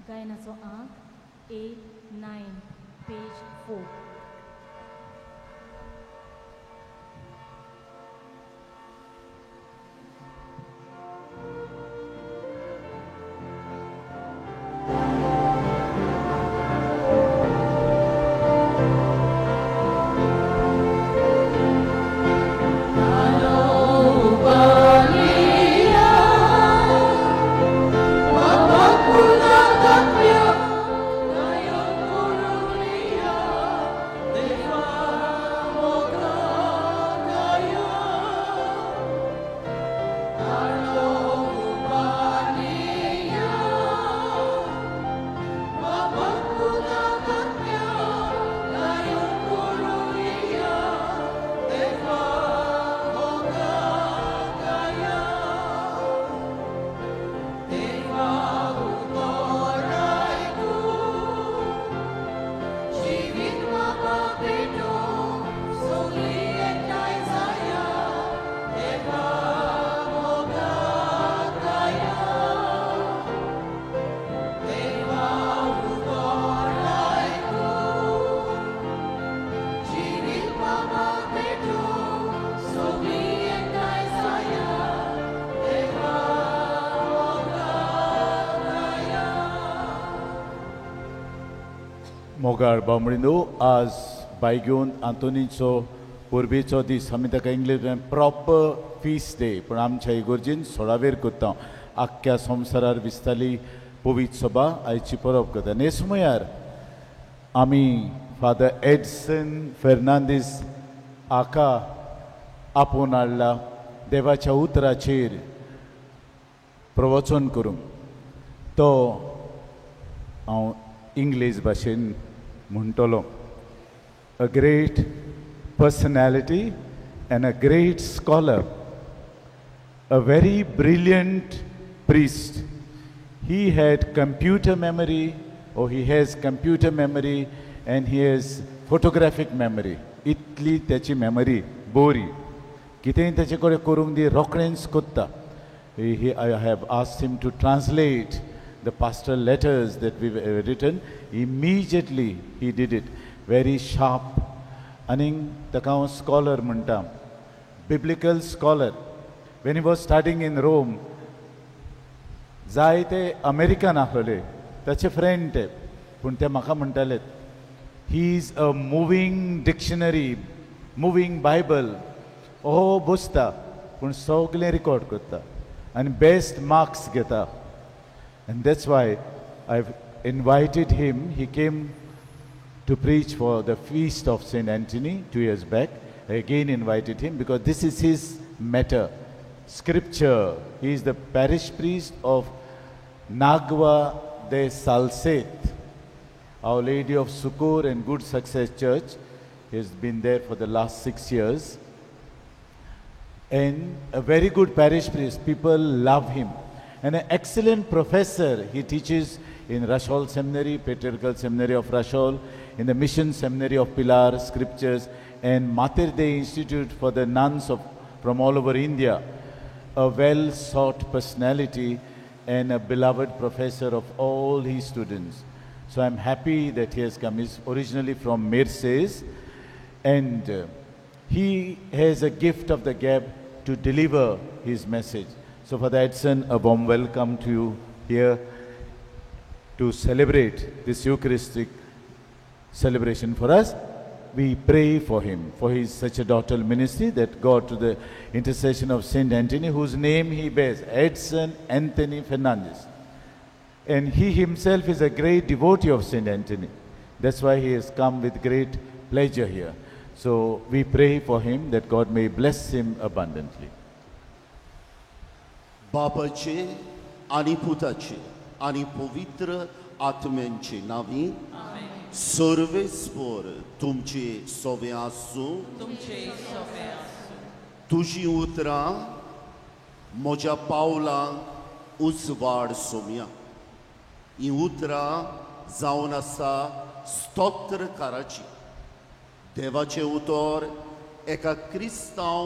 गायनाचो अंक A9 page 4. मोगार बामणिनो आज बायगेवन आंतोनीचो पुर्बेचो दीस आमी ताका इंग्लीश प्रॉपर फीस्ट डे पूण आमच्या इगोर्जीन 16वेर करता आख्ख्या संवसारार विस्तारली पवित्र सभा आयची परब करता. हे सुमयार आमी फादर एडसन फेर्नांदीस आका आपोवन हाडला देवाच्या उतराचेर प्रवचन करूंक. तो हांव इंग्लीश भाशेन म्हणटलो. A great personality and a great scholar, a very brilliant priest. He had computer memory, or he has computer memory, and he has photographic memory. इतली त्याची मेमरी बरी, कितेंय ताचे कडेन करूंक दी रोखडेंच करता. I have asked him to translate the pastoral letters that we've written. Immediately he did it. Very sharp. Aning taka scholar म्हणटा, biblical scholar. When he was studying in Rome, जायते अमेरिकन आसले ताचे फ्रेंड ते, पूण ते म्हाका म्हणटाले he is a moving dictionary, moving Bible. हो बसता पूण सगळें रिकॉर्ड करता आनी बेस्ट मार्क्स घेता. And that's why I've invited him. He came to preach for the feast of St. Anthony 2 years back. I again invited him because this is his matter. Scripture. He is the parish priest of Nagwa de Salcete, Our Lady of Succor and Good Success Church. He has been there for the last 6 years. And a very good parish priest. People love him. And an excellent professor. He teaches in Rashol Seminary, Patriarchal Seminary of Rashol, in the Mission Seminary of Pilar, Scriptures, and Mater Dei Institute for the nuns from all over India. A well-sought personality and a beloved professor of all his students. So I'm happy that he has come. He's originally from Mercedes, and he has a gift of the gab to deliver his message. So Father Edson, a warm welcome to you here to celebrate this Eucharistic celebration for us. We pray for him, for his such a doctoral ministry, that God, to the intercession of Saint Anthony, whose name he bears, Edson Anthony Fernandez. And he himself is a great devotee of Saint Anthony. That's why he has come with great pleasure here. So we pray for him that God may bless him abundantly. बापाचे आणि पुताचे आणि पवित्र आत्म्यांचे नावी सर्वेस्पर तुमचे सोवे आसूं. तुझी उतरां म्हज्या पावलांक उजवाड सोम्या. ही उतरां जावन आसा स्तोत्रकाराची. देवाचे उतर एका क्रिस्तांव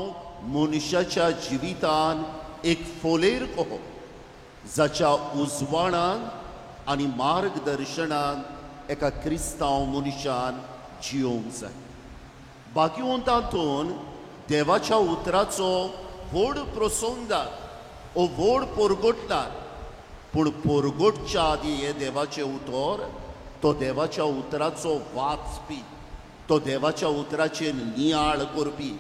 मनशाच्या जिवितान एक फोलेर कहो, जाच्या उजवाडान आनी मार्गदर्शनान एका क्रिस्तांव मनशान जियोंक जाय. भाग्यवंतांतून देवाच्या उतराचो व्हड प्रसंग जाता ओ व्हड परगोटतात, पूण परगोटच्या आदी हे देवाचें उतर तो देवाच्या उतराचो वाचपी, तो देवाच्या उतराचेर नियाळ करपी,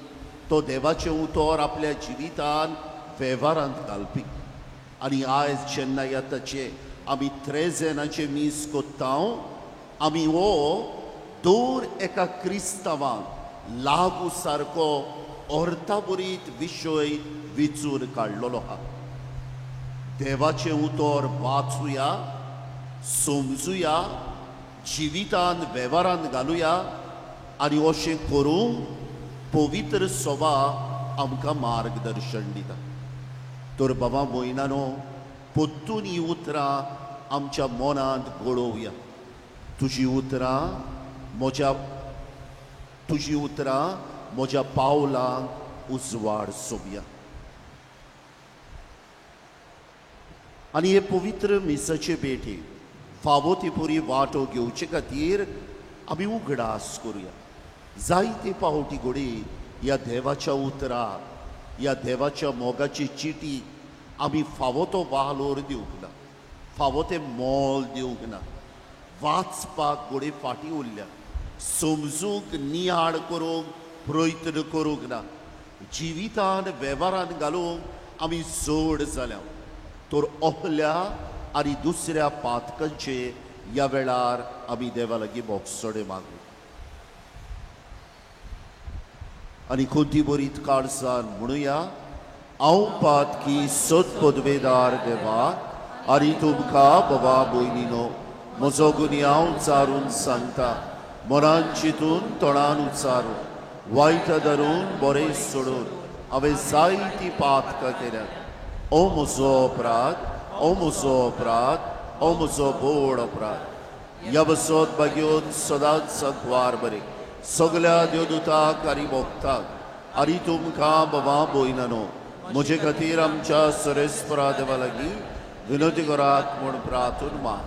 तो देवाचें उतर आपल्या जिवितान वेव्हारांत घालपी. आनी आयज जेन्ना येताचे आमी त्रेजेनाचे मीस कोत्ता, आमी हो दर एका क्रिस्तावांक लागू सारको अर्थाबरीत विशय विचून काडलेलो आहा. देवाचें उतर वाचुया, समजुया, जिवितान वेव्हारांत घालुया आनी अशें करून पवित्र सभा आमकां मार्गदर्शन दिता. तर बाबा भयणानो, परतून ही उतरां आमच्या मनांत घडोवया. तुजी उतरां म्हज्या पावलांक उजवाड सोबया. आनी हे पवित्र मिसाचे भेटी फावो ती पुरी वाटो घेवचे खातीर आमी उगडास करुया. जायते पावटी घडी ह्या देवाच्या उतराक, ह्या देवाच्या मोगाची चिटी आमी फावो तो वालोर दिवंक ना, फावो ते मोल दिवंक ना. वाचपाक घडी फाटी उरल्या, समजूंक नियाळ करूंक प्रयत्न करूंक ना, जिवितान वेव्हारान घालूंक आमी चड जाल्या. तर ohल्या आनी दुसऱ्या पातकांचे ह्या वेळार आमी देवा लागीं मोगसोडे मागू. आनी कोणती बरीत काळजान म्हणुया, हांव पातकी सदपदवेदार देवाक आनी तुमकां बाबा भयणीनो म्हजो गुनी हांव चारून सांगता. मनान चिंतून तोंडान उच्चारून वायट धरून बरें सोडून हांवें जायतीं पातकां केल्यात. ओ म्हजो अपराध, ओ म्हजो अपराध, ओ म्हजो बोड अपराध. ह्या बसत बागेवन सदांच सांकवार बरें सगल्या देवदूतांक आनी भक्तांक आनी तुमकां बाबा भयणानो म्हजे खातीर आमच्या सरेस्परा देवा लागीं विनोदी करात म्हूण प्रार्थना माग.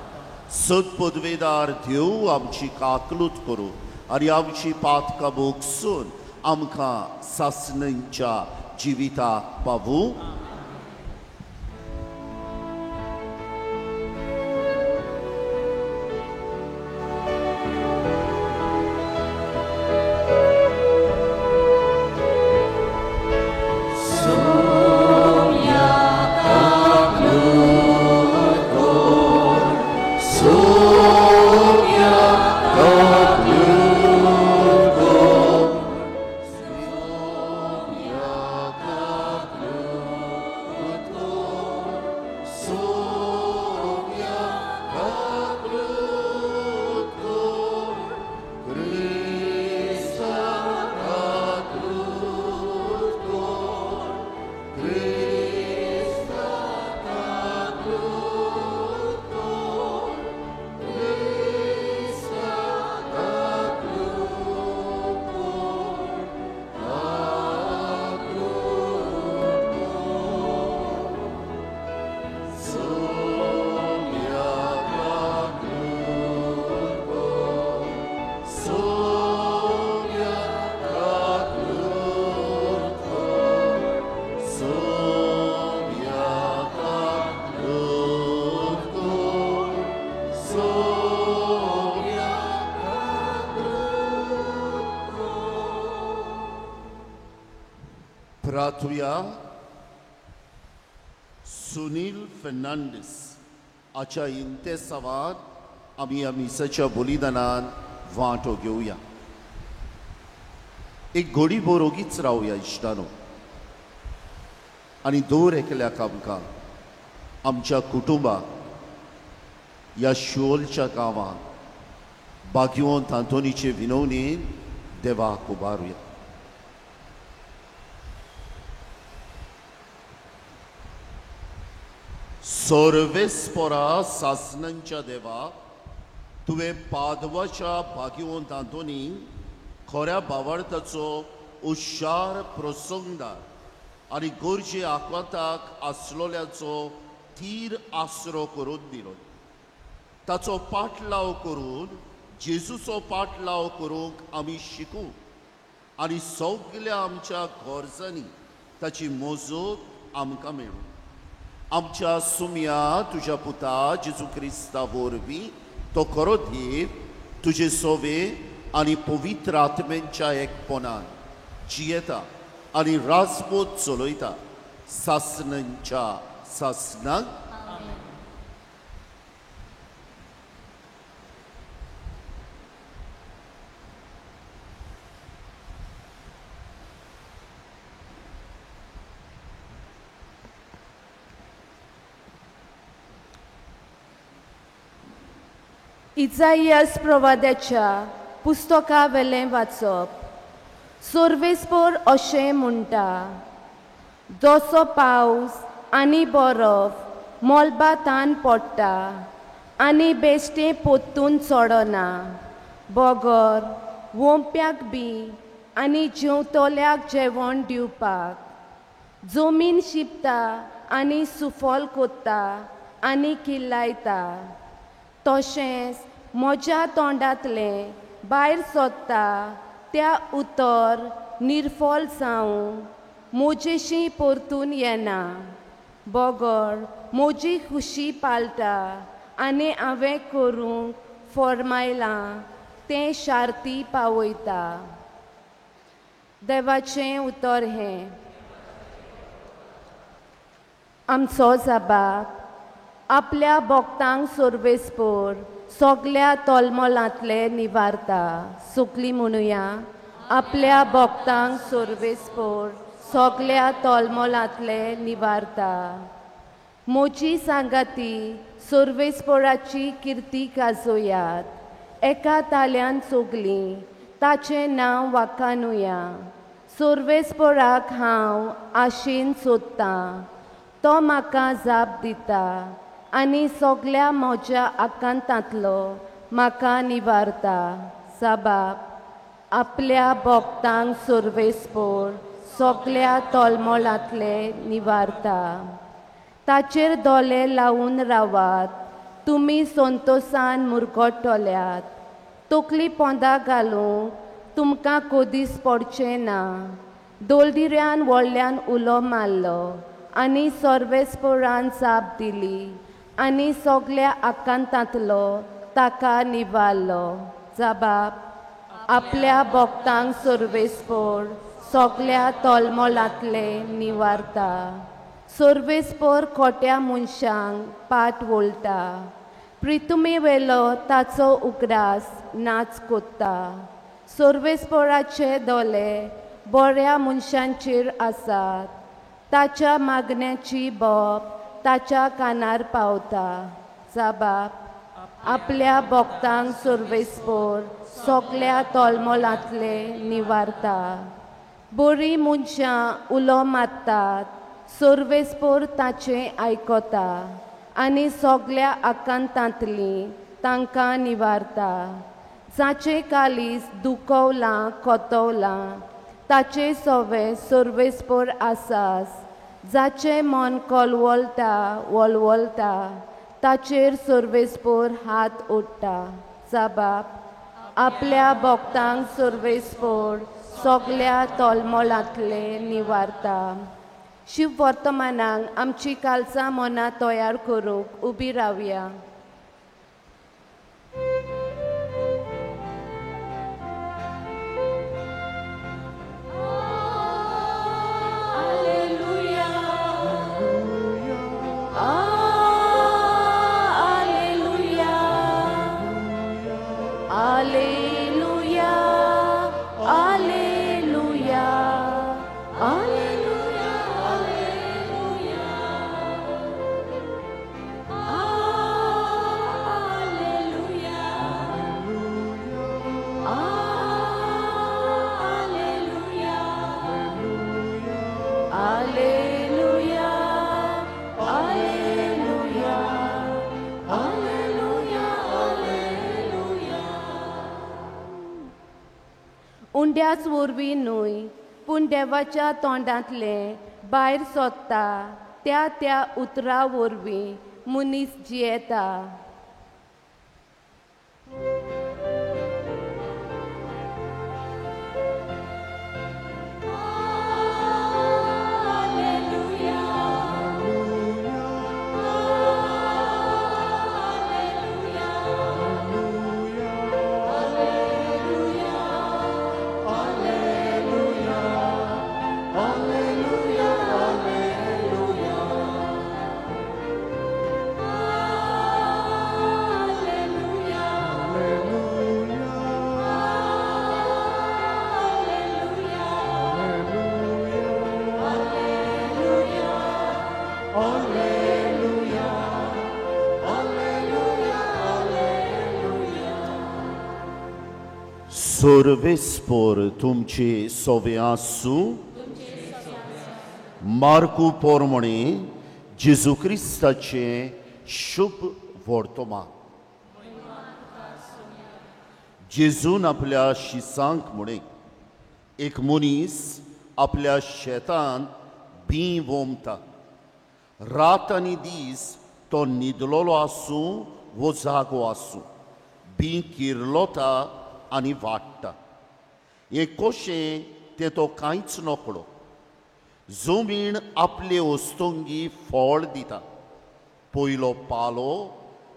सदपदवेदार देव आमची काकलूत करूं आनी आमची पातकां भोगसून आमकां सासणेंच्या जिविताक पावूं. प्रार्थुया. सुनील फर्नांडीस हाच्या इंतेसावात आमी ह्या मिसाच्या बलिदानान वांटो घेवया. एक घडी बरोगीच रावया इश्टानो आनी दर एकल्याक आमकां आमच्या कुटुंबाक ह्या शिओलच्या गांवांत भाग्यवंत आंतोनीचे विनवणेन देवाक उबारुया. सर्वेस्परा सासणांच्या देवा, तुवें पादवाच्या भाग्यवंत आंतोनी खऱ्या भावार्थाचो हुशार प्रसंगदार आनी गरजे आकवाताक आसलोल्याचो थीर आसरो करून दिलो. ताचो पाटलाव करून जेजूचो पाटलाव करूंक आमी शिकू आनी सगळ्या आमच्या गरजांनी ताची मजत आमकां मेळूं. आमच्या सुमया तुज्या पुता जेजू क्रिस्ता वरवीं तो खरो देव तुजे सोवे आनी पवित्र आत्म्यांच्या एकपणान जियेता आनी राजपोत चलयता सासणांच्या सासणांक. इसाइयास प्रवाद्याच्या पुस्तका वेलें वाचप. सोर्वेस्पोर अशें म्हणटा, जसो पावस आनी बरफ मोलबातान पडटा आनी बेश्टें पोत्तून चडना, बोगर वोंप्याक बी आनी जेवतोल्याक जेवण दिवपाक, जमीन शिंपता आनी सुफोल कोत्ता आनी किल्लायता, तशेंच म्हज्या तोंडांतलें भायर सोदता त्या उतर निर्फोल जावं म्हजेशी परतून येना. बोगोळ म्हजी खुशी पालता आनी हांवें करूंक फॉर्मायलां तें शार्ती पावयता. देवाचें उतर हें. आमचो जाबाप आपल्या भोगतांक सोर्वेस्पोर सगळ्या तोलमोलांतले निवारता. सुकली म्हणुया. आपल्या भोगतांक सोर्वेस्पोर सगळ्या तोलमोलांतले निवारता. म्हजी सांगाती सोर्वेस्पोराची किर्ती गाजोयात. एका ताल्यांत चोगलीं ताचें नांव वाखाणुया. सोर्वेस्पोराक हांव आशेन सोदतां, तो म्हाका जाप दिता आनी सगळ्या म्हज्या आकांतांतलो म्हाका निवारता. साबाप आपल्या भोगतांक सोर्वेस्पोर सगळ्या तोलमोलांतले निवारता. ताचेर दोळे लावून रावात, तुमी संतोशान मुरगोडटल्यात. तकली पोंदां घालूंक तुमकां कोदीस पडचें ना. दोलदिऱ्यान व्हडल्यान उलो मारलो आनी सोर्वेस्पोरान जाप दिली आनी सगळ्या आकांतांतलो ताका निवारलो. जाबाप आपल्या भोगतांक सोर्वेस्पोर सगळ्या तोलमोलांतले निवारता. सोर्वेस्पोर खोट्या मनशांक पाट वळटा. प्रितुमे वेलो ताचो उगडास नाच कोत्ता. सोर्वेस्पोराचे दोळे बऱ्या मनशांचेर आसात. ताच्या मागण्याची बोब ताच्या कानार पावता. जाबाप आपल्या भोगतांक सोर्वेस्पोर सगळ्या तोलमोलांतले निवारता. बरीं मनशां उलो मारतात, सोर्वेस्पोर ताचें आयकोता आनी सगळ्या आकांतांतलीं तांकां निवारता. जाचें कालीस दुखवलां कोतवलां, ताचे सोवे सोर्वेस्पोर आसास. जाचें मन कोलवलता वळवळटा, ताचेर सोर्वेस्पोर हात ओडटा. जाबाप आपल्या भोगतांक सोर्वेस्पोर सगळ्या तोलमोलांतले निवारता. शिव वर्तमानाक आमची कालचां मनां तयार करूंक उबी रावया. उंड्याच वरवीं न्हय पूण देवाच्या तोंडांतलें भायर सोदता त्या उतरा वरवीं मनीस जियेता. सोर्वेस्पोर तुमचे सोवे आसूं मार्कू पोरमणे जेजू क्रिस्ताचे शुभ वर्तमान. जेजून आपल्या शिसांक म्हणे एक मनीस आपल्या शेतांत बी वोमता. रात आनी दीस तो न्हिदलोलो आसूं वो जागो आसूं बी किर्लोता आनी वाडटा. हे कशें तें तो कांयच नकळो. जमीन आपले वस्तुंगी फळ दिता. पयलो पालो,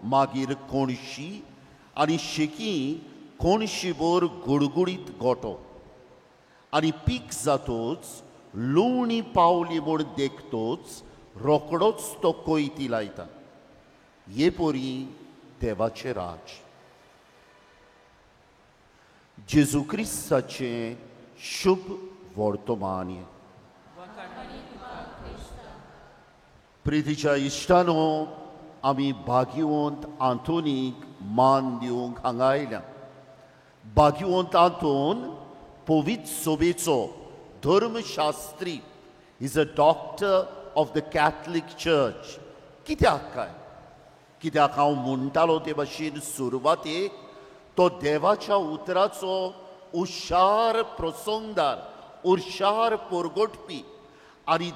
मागीर कोणशी आनी शेकी कोणशीभर गुडगुडीत गोठो. आनी पीक जातोच लुवणी पावली म्हूण देखतोच रोकडोच तो कोयती लायता. हे परी देवाचें राज. जेजू क्रिस्ताचे शुभ वर्तमान. प्रितीच्या इश्टानो, आमी भाग्यवंत आंतोनीक मान दिवंक हांगा आयल्या. भाग्यवंत आंतोन पवित्र सोबेचो धर्मशास्त्री is a doctor of the Catholic church. कित्याक काय? कित्याक हांव म्हणटालो ते भाशेन सुरवातेक तो देवाच्या उतराचो उशार प्रसंगदार, उशार परगटपी आनी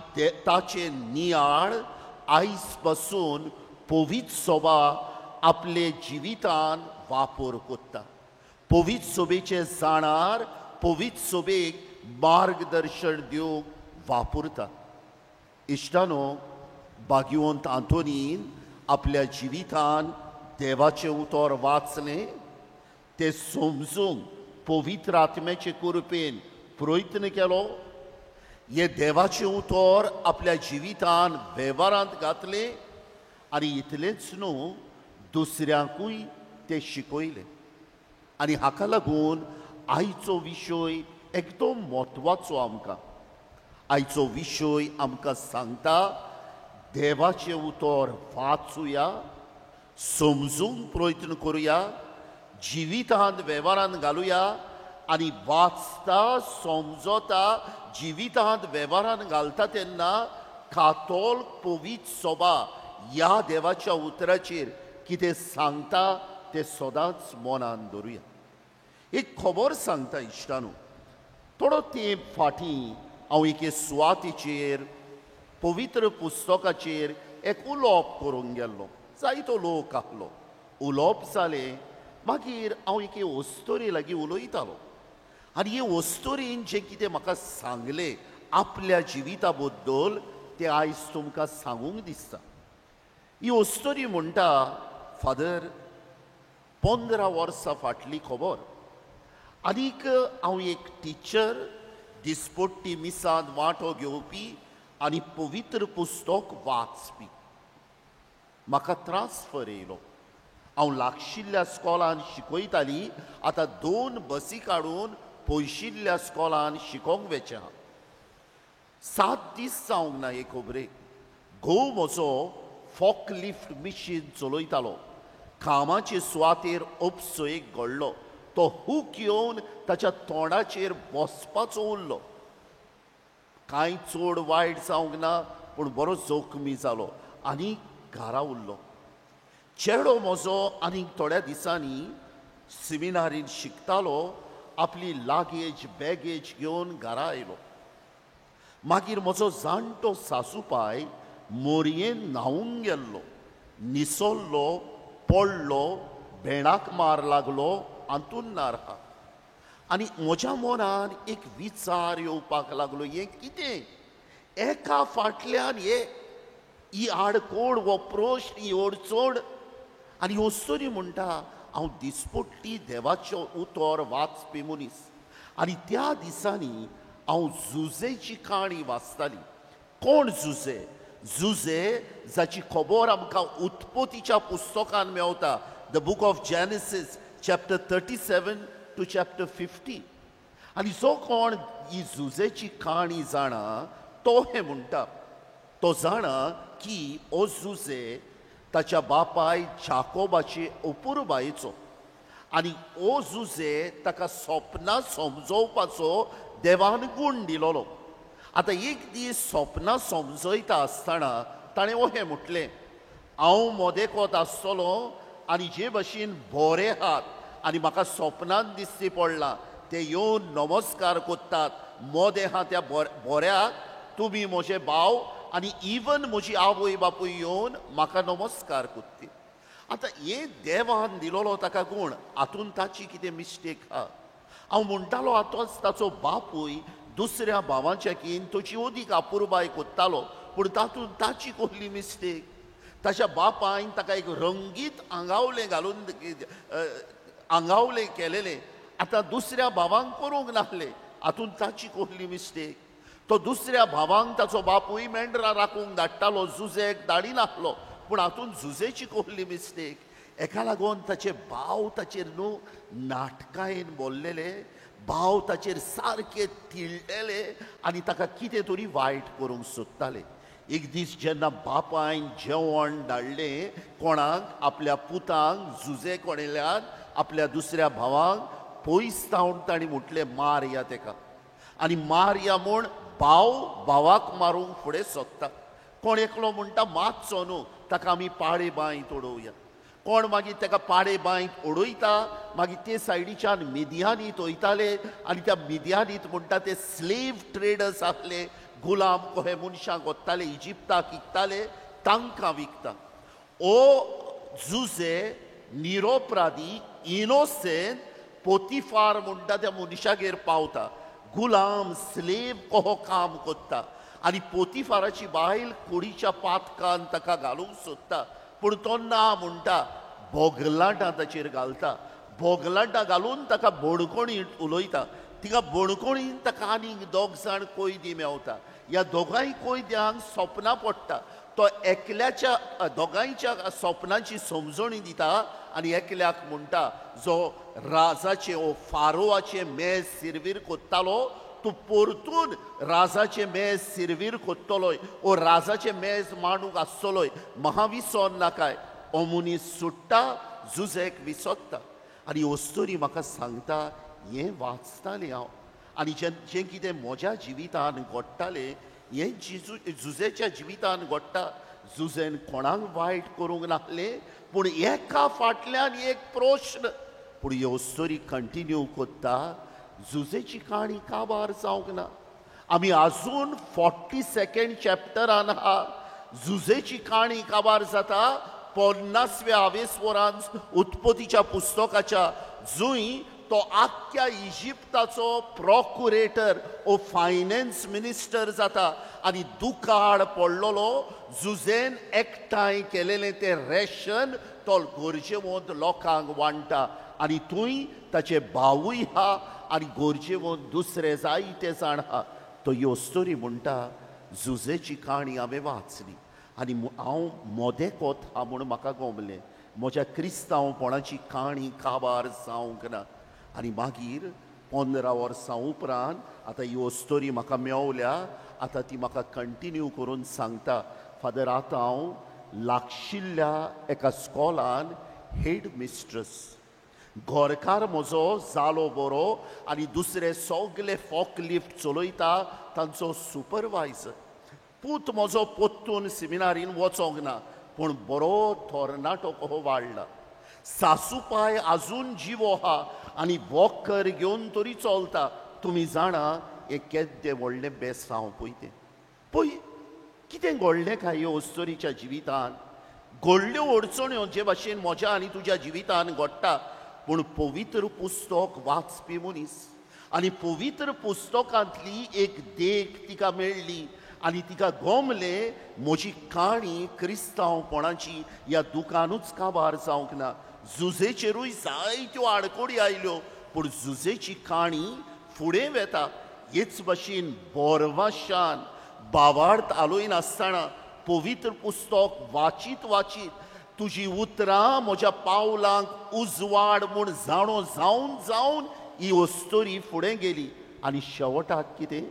ताचे नियाळ आयज पासून पवित्र सोबा आपले जिवितान वापर करता. पवित्र सोबेचे जाणार पवित्र सोबेक मार्गदर्शन दिवंक वापरता. इश्टानो, भाग्यवंत आंतोनीन आपल्या जिवितान देवाचें उतर वाचलें. ते समजूंक पवित्र आत्म्याचे कृपेन प्रयत्न केलो. हे देवाचें उतर आपल्या जिवितान वेव्हारांत घातलें आनी इतलेंच न्हू, दुसऱ्यांकूय ते शिकयलें. आनी हाका लागून आयचो विशय एकदम म्हत्वाचो आमकां. आयचो विशय आमकां सांगता देवाचें उतर वाचुया, समजूंक प्रयत्न करुया, जिवितांत वेव्हारांत घालुया आनी वाचता समजता जिवितांत वेव्हारांत घालता तेन्ना कातोल पवित्र सोबा ह्या देवाच्या उतराचेर कितें सांगता तें सदांच मनान दवरुया. एक खबर सांगता इश्टानो. थोडो तेंप फाटीं हांव एके सुवातेचेर पवित्र पुस्तकाचेर एक उलोवप करूंक गेल्लो. जायतो लोक आहलो. उलोवप जालें. मागीर हांव एके वस्तोरे लागीं उलयतालो आनी हे वस्तोरेन जें कितें म्हाका सांगलें आपल्या जिविता बद्दल तें आयज तुमकां सांगूंक दिसता. ही वस्तोरी म्हणटा, फादर 15 वर्सां फाटली खबर. आनीक हांव एक टिचर, दिसपट्टी मिसांत वांटो घेवपी आनी पवित्र पुस्तक वाचपी. म्हाका ट्रान्सफर येयलो. हांव लागशिल्ल्या इस्कॉलान शिकयताली. आतां 2 बसी काडून पयशिल्ल्या इस्कॉलान शिकोंक वेचें हांव. 7 दीस जावंक ना हे खबरेक. घोव म्हजो फॉक लिफ्ट मिशीन चलयतालो. कामाचे सुवातेर अपसो एक घडलो. तो हूक येवन ताच्या तोंडाचेर बसपाचो उरलो. कांय चड वायट जावंक ना, पूण बरो जोखमी जालो आनी घरा उरलो. चेडो म्हजो आनीक थोड्या दिसांनी सेमिनारीन शिकतालो. आपली लागेज बॅगेज घेवन घरा आयलो. मागीर म्हजो जाणटो सासूपाय मोरयेन न्हावूंक गेल्लो. निसरलो, पडलो, भेणाक मार लागलो, हातून नारहा. आनी म्हज्या मनान एक विचार येवपाक लागलो, हें कितें? एका फाटल्यान ही आडकोड हो प्रश्न, ही अडचण. आनी वस्तोरी म्हणटा, हांव दिसपट्टी देवाचो उतर वाचपी मनीस. आनी त्या दिसांनी हांव जुजेची काणी वाचताली. कोण जुजे? जुजे जाची खबर आमकां उत्पत्तीच्या पुस्तकान Mewat. The book of Genesis chapter 37 to chapter 50. आनी जो कोण ही जुजेची काणी जाणा तो हें म्हणटा. तो जाणा की ओ जुजे ताच्या बापाय जाकोबाचे अपुरबायेचो आनी ओ जुजे ताका स्वप्नां समजोवपाचो देवान गूण दिलोलो. आतां एक दीस स्वप्नां समजयता आसतना ताणें अशें म्हटलें, हांव मोदेकोत आसतलो आनी जे भाशेन बोरे आहात आनी म्हाका स्वप्नांत दिश्टी पडलां ते येवन नमस्कार कोत्तात. मोदे आहा त्या बोऱ्याक तुमी म्हजे भाव आनी इवन म्हजी आवय बापूय येवन म्हाका नमस्कार कोत्ती. आतां हे देवान दिलोलो ताका गूण, हातून ताची कितें मिस्टेक आहा? हांव म्हणटालो आतांच ताचो बापूय दुसऱ्या भावांच्या कीन तोची ओदीक आपुरबाय कोत्तालो, पूण तातूंत ताची कसली मिस्टेक? ताच्या बापायन ताका एक रंगीत आंगावलें घालून आंगावलें केलेलें, आतां दुसऱ्या भावांक करूंक नासलें, हातूंत ताची कसली मिस्टेक? तो दुसऱ्या भावांक ताचो बापूय मेंढरां राखूंक धाडटालो, जुजेक धाडिनासलो, पूण हातूंत जुजेची कसली मिस्टेक? हेका लागून ताचे भाव ताचेर न्हू नाटकायेन बोल्लेले, भाव ताचेर सारके तिळ्ळेले आनी ताका कितें तरी वायट करूंक सोदताले. एक दीस जेन्ना बापायन जेवण धाडलें कोणाक, आपल्या पुतांक, जुजे कोणेल्यान आपल्या दुसऱ्या भावांक, पयस तावन ताणी म्हटलें मारया तेका. आनी मारया म्हूण भाव भावाक मारूंक फुडें सोदता. कोण एकलो म्हणटा मातसो न्हू, ताका आमी पाडे बांयत उडोवया. कोण मागीर ताका पाडे बांयत उडयता, मागीर ते सायडीच्यान मिदियानीत वयताले आनी त्या मिदियानीत म्हणटा ते स्लेव ट्रेडर्स आसले, गुलाम कहे मनशांक व्हरताले, इजिप्ताक विकताले, तांकां विकता. ओ जुजे निरोपराधी इनोसेंट पोतिफार म्हणटा त्या मनशागेर पावता, गुलाम स्लेव कहो काम कोत्ता आनी पोतिफाराची बायल कुडीच्या पातकान ताका घालूंक सोदता, पूण तो ना म्हणटा, बोगलांटां ताचेर घालता, बोगलांटां घालून ताका बोडकोणींत उलयता. तिका बोडकोणीन ताका आनीक दोग जाण कोयदी मेवता. ह्या दोगांय कोयद्यांक स्वप्नां पडटा. तो एकल्याच्या दोगांयच्या स्वप्नांची समजणी दिता आनी एकल्याक म्हणटा, जो राजाचे ओ फारोवाचे मेज सिरवीर कोत्तालो, तूं परतून राजाचे मेज सिरवीर कोत्तलोय, ओ राजाचे मेज मांडूंक आसतलोय, म्हाका विसोन नाकाय. हो मनीस सुट्टा, जुजेक विसोत्ता. आनी ह्यो स्टोरी म्हाका सांगता, हें वाचतालें हांव आनी जें कितें म्हज्या जिवितान घडटालें हें जुजेच्या जिवितान घडटा. जुजेन कोणाक वायट करूंक नासलें, पूण एका फाटल्यान एक प्रश्न. पूण ह्यो स्टोरी कंटिन्यू कोत्ता, जुजेची काणी काबार जावंक ना. आमी आजून 42nd चॅप्टरान आहा. जुजेची काणी काबार जाता 50व्या आवेस्वरांत उत्पत्तीच्या पुस्तकाच्या, जूंय तो आख्ख्या इजिप्ताचो प्रोक्युरेटर ओ फायनान्स मिनिस्टर जाता आनी दुकाळ पडलोलो जुजेन एकठांय केलेलें ते रेशन तो गरजेवंत लोकांक वांटा आनी थंय ताचे भावूय आहा आनी गरजेवंत दुसरे जायते जाण आहा. तो ह्यो स्टोरी म्हणटा, जुजेची काणी हांवें वाचली आनी हांव मोदेकोत हा म्हूण म्हाका गमलें. म्हज्या क्रिस्तांवपणाची काणी काबार जावंक ना. आनी मागीर 15 वर्सां उपरांत आतां ह्यो स्टोरी म्हाका मेवल्या, आतां ती म्हाका कंटिन्यू करून सांगता. फादर, आतां हांव लागशिल्ल्या एका स्कॉलान हेड मिस्ट्रस. घरकार म्हजो जालो बरो आनी दुसरे सगळे फॉकलिफ्ट चलयता तांचो सुपरवायझर. पूत म्हजो पोत्तून सेमिनारीन वचोंक ना, पूण बरो थोरणाटो कहो वाडला. सासूपाय आजून जिवो आहा आनी वॉकर घेवन तरी चलता. तुमी जाणा हे केद्दें व्हडलें बेस्ट हांव पळय तें. पळय कितें घडलें काय ह्यो स्टोरीच्या जिवितान. घडल्यो अडचण्यो जे भाशेन म्हज्या आनी तुज्या जिवितान घडटा, पूण पवित्र पुस्तक वाचपी मनीस आनी पवित्र पुस्तकांतली एक देख तिका मेळ्ळी आनी तिका गमलें म्हजी काणी क्रिस्तांवपणाची ह्या दुकानूच काबार जावंक ना. जुजेचेरूय जायत्यो आडकोडी आयल्यो, पूण जुजेची काणी फुडें वेता. हेच भाशेन बोरवाशान बावार्थ आलोय नासतना पवित्र पुस्तक वाचीत वाचीत तुजी उतरां म्हज्या पावलांक उजवाड म्हूण जाणो जावन जावन ही स्टोरी फुडें गेली. आनी शेवटाक कितें,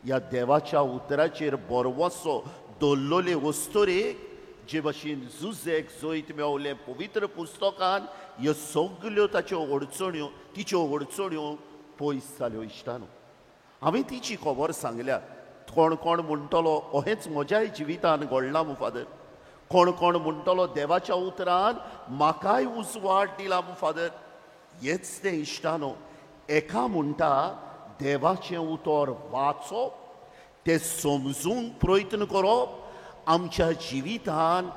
ह्या देवाच्या उतराचेर बरवसो दवरलोले वस्तोरेक जे भाशेन जुजेक जैत मेवलें पवित्र पुस्तकान, ह्यो सगल्यो ताच्यो अडचण्यो तिच्यो अडचण्यो पयस जाल्यो इश्टानो. हांवें तिची खबर सांगल्या. कोण कोण म्हणटलो अहेंच म्हज्याय जिवितान घडलां मू फादर. कोण कोण म्हणटलो देवाच्या उतरान म्हाकाय उजवाड दिला मू फादर. हेच तें इश्टानो. एका म्हणटा देवाचें उतर वाचप, तें समजूंक प्रयत्न करप, आमच्या जिवितान